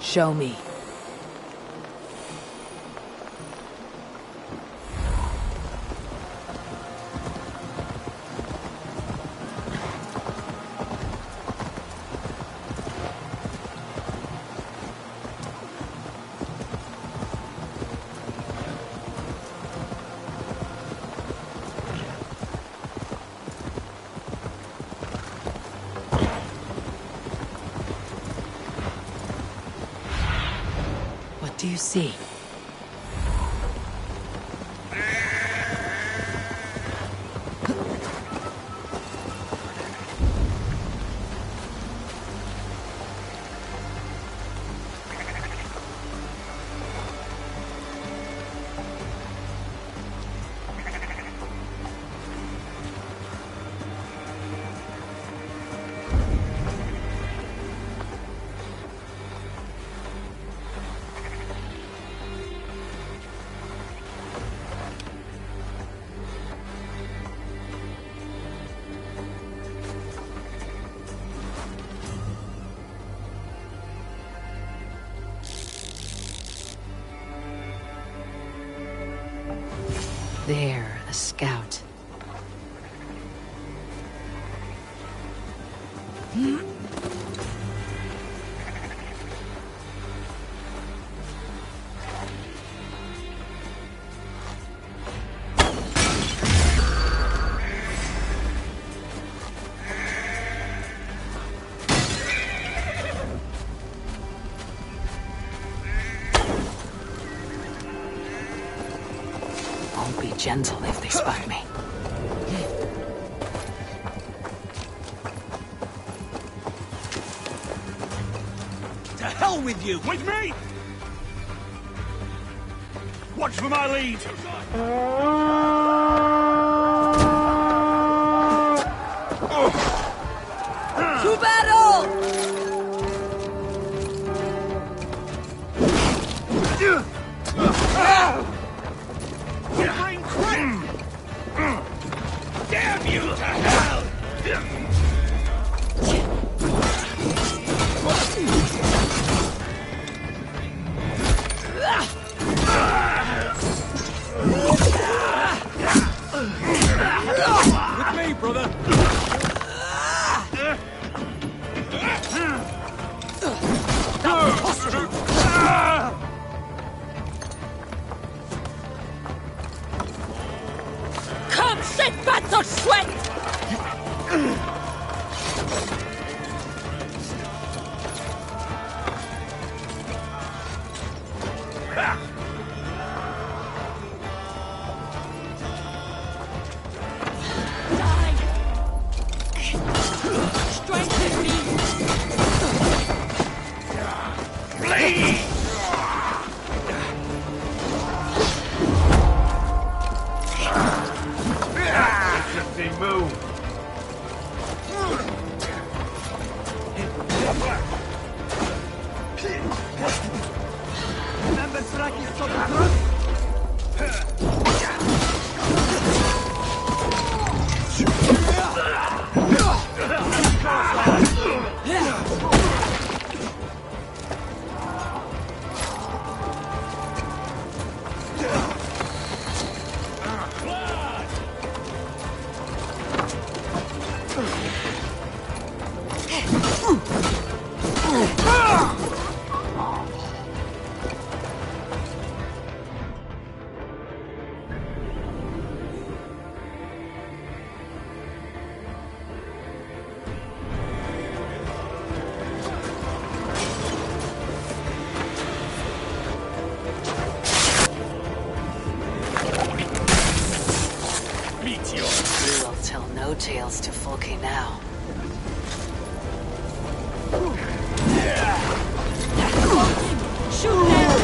A: Show me. What do you see? There, a scout. Won't be gentle if they spot me.
U: To hell with you! With me! Watch for my lead!
K: To battle!
U: Bring crit! Damn you to hell! With me, brother!
K: Come, sit back or sweat! Strengthen me!
U: Bleed! Interesting move.
B: Remember Sraki's Sototrus?
A: We will tell no tales to Folke now.
K: Shoot them!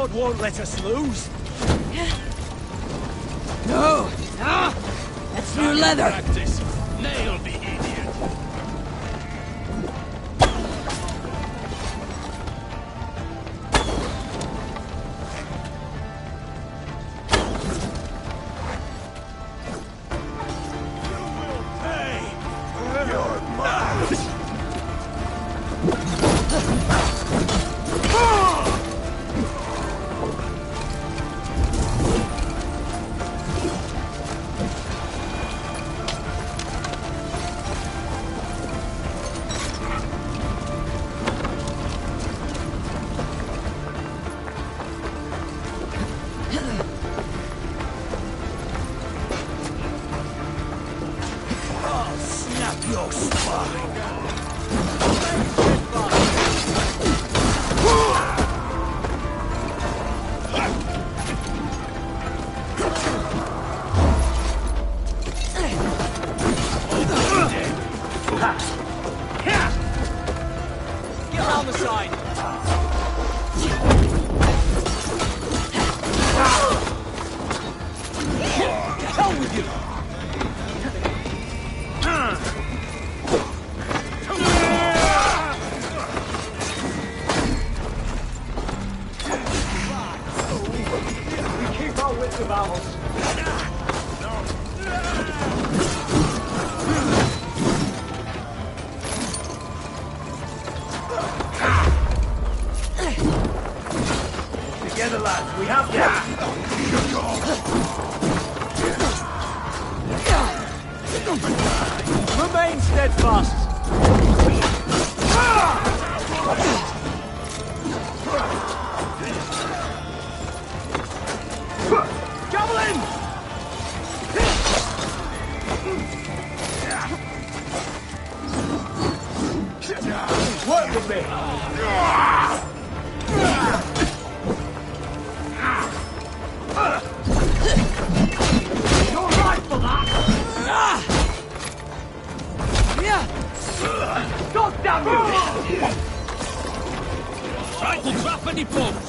B: God won't let us lose.
K: No! Ah! That's new leather!
U: Practice. Nail the idiot.
B: Your spine.
Q: Get around the side!
B: Hell with you! We keep our wits about us. Together, lads, we have this. Remain steadfast. Javelin! Work with me. You're right for that. God damn you!
U: Try to trap any foes.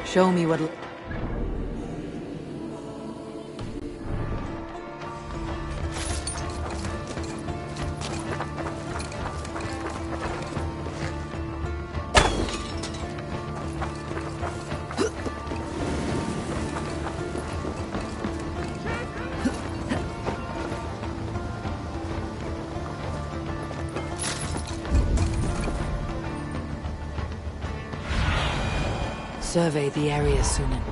A: Show me what... Survey the area, Sunan.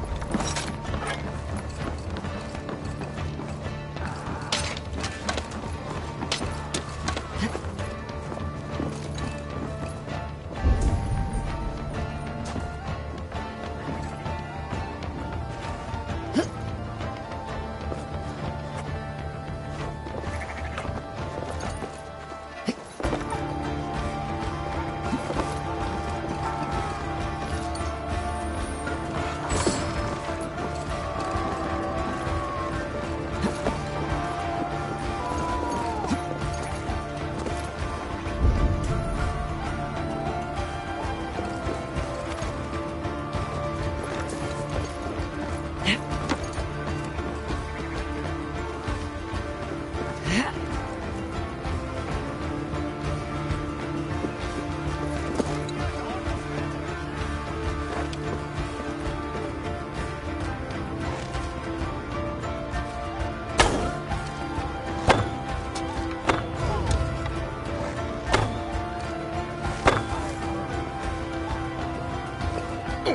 A: Be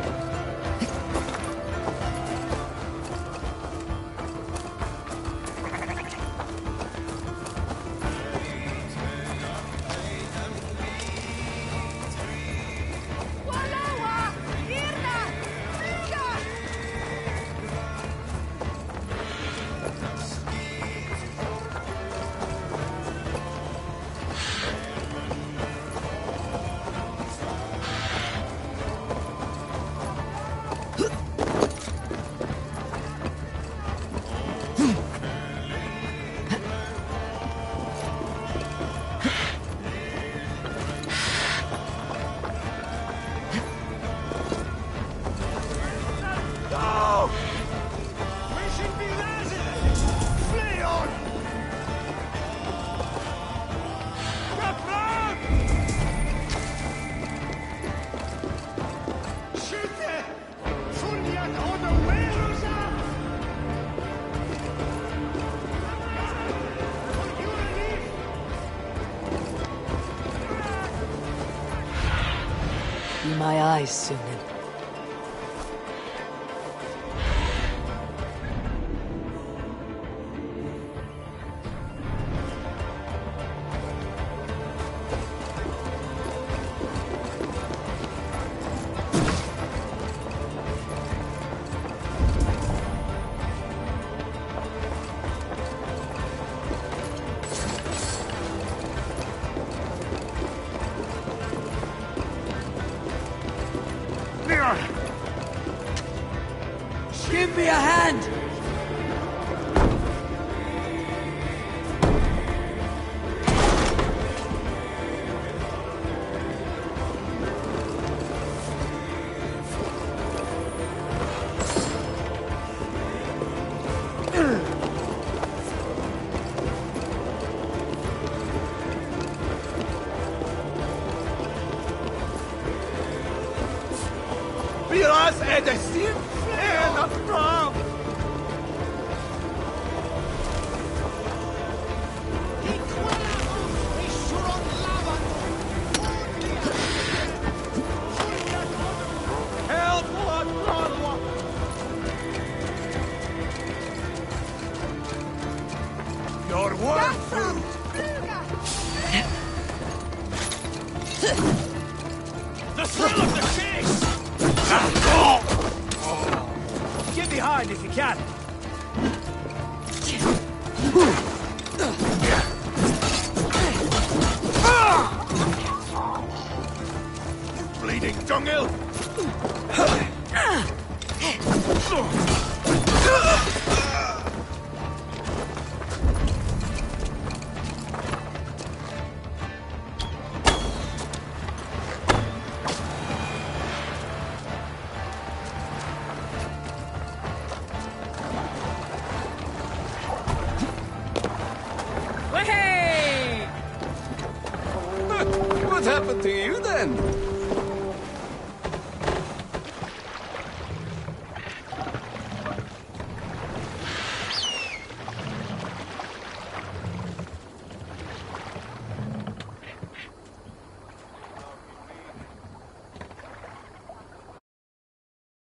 A: my eyes, Sunan.
K: Give me a hand!
B: Biraz edesin, Frau! Help! Your work!
U: The thrill of the chase!
B: Get behind if you can.
U: Bleeding dunghill!
N: What happened to you then?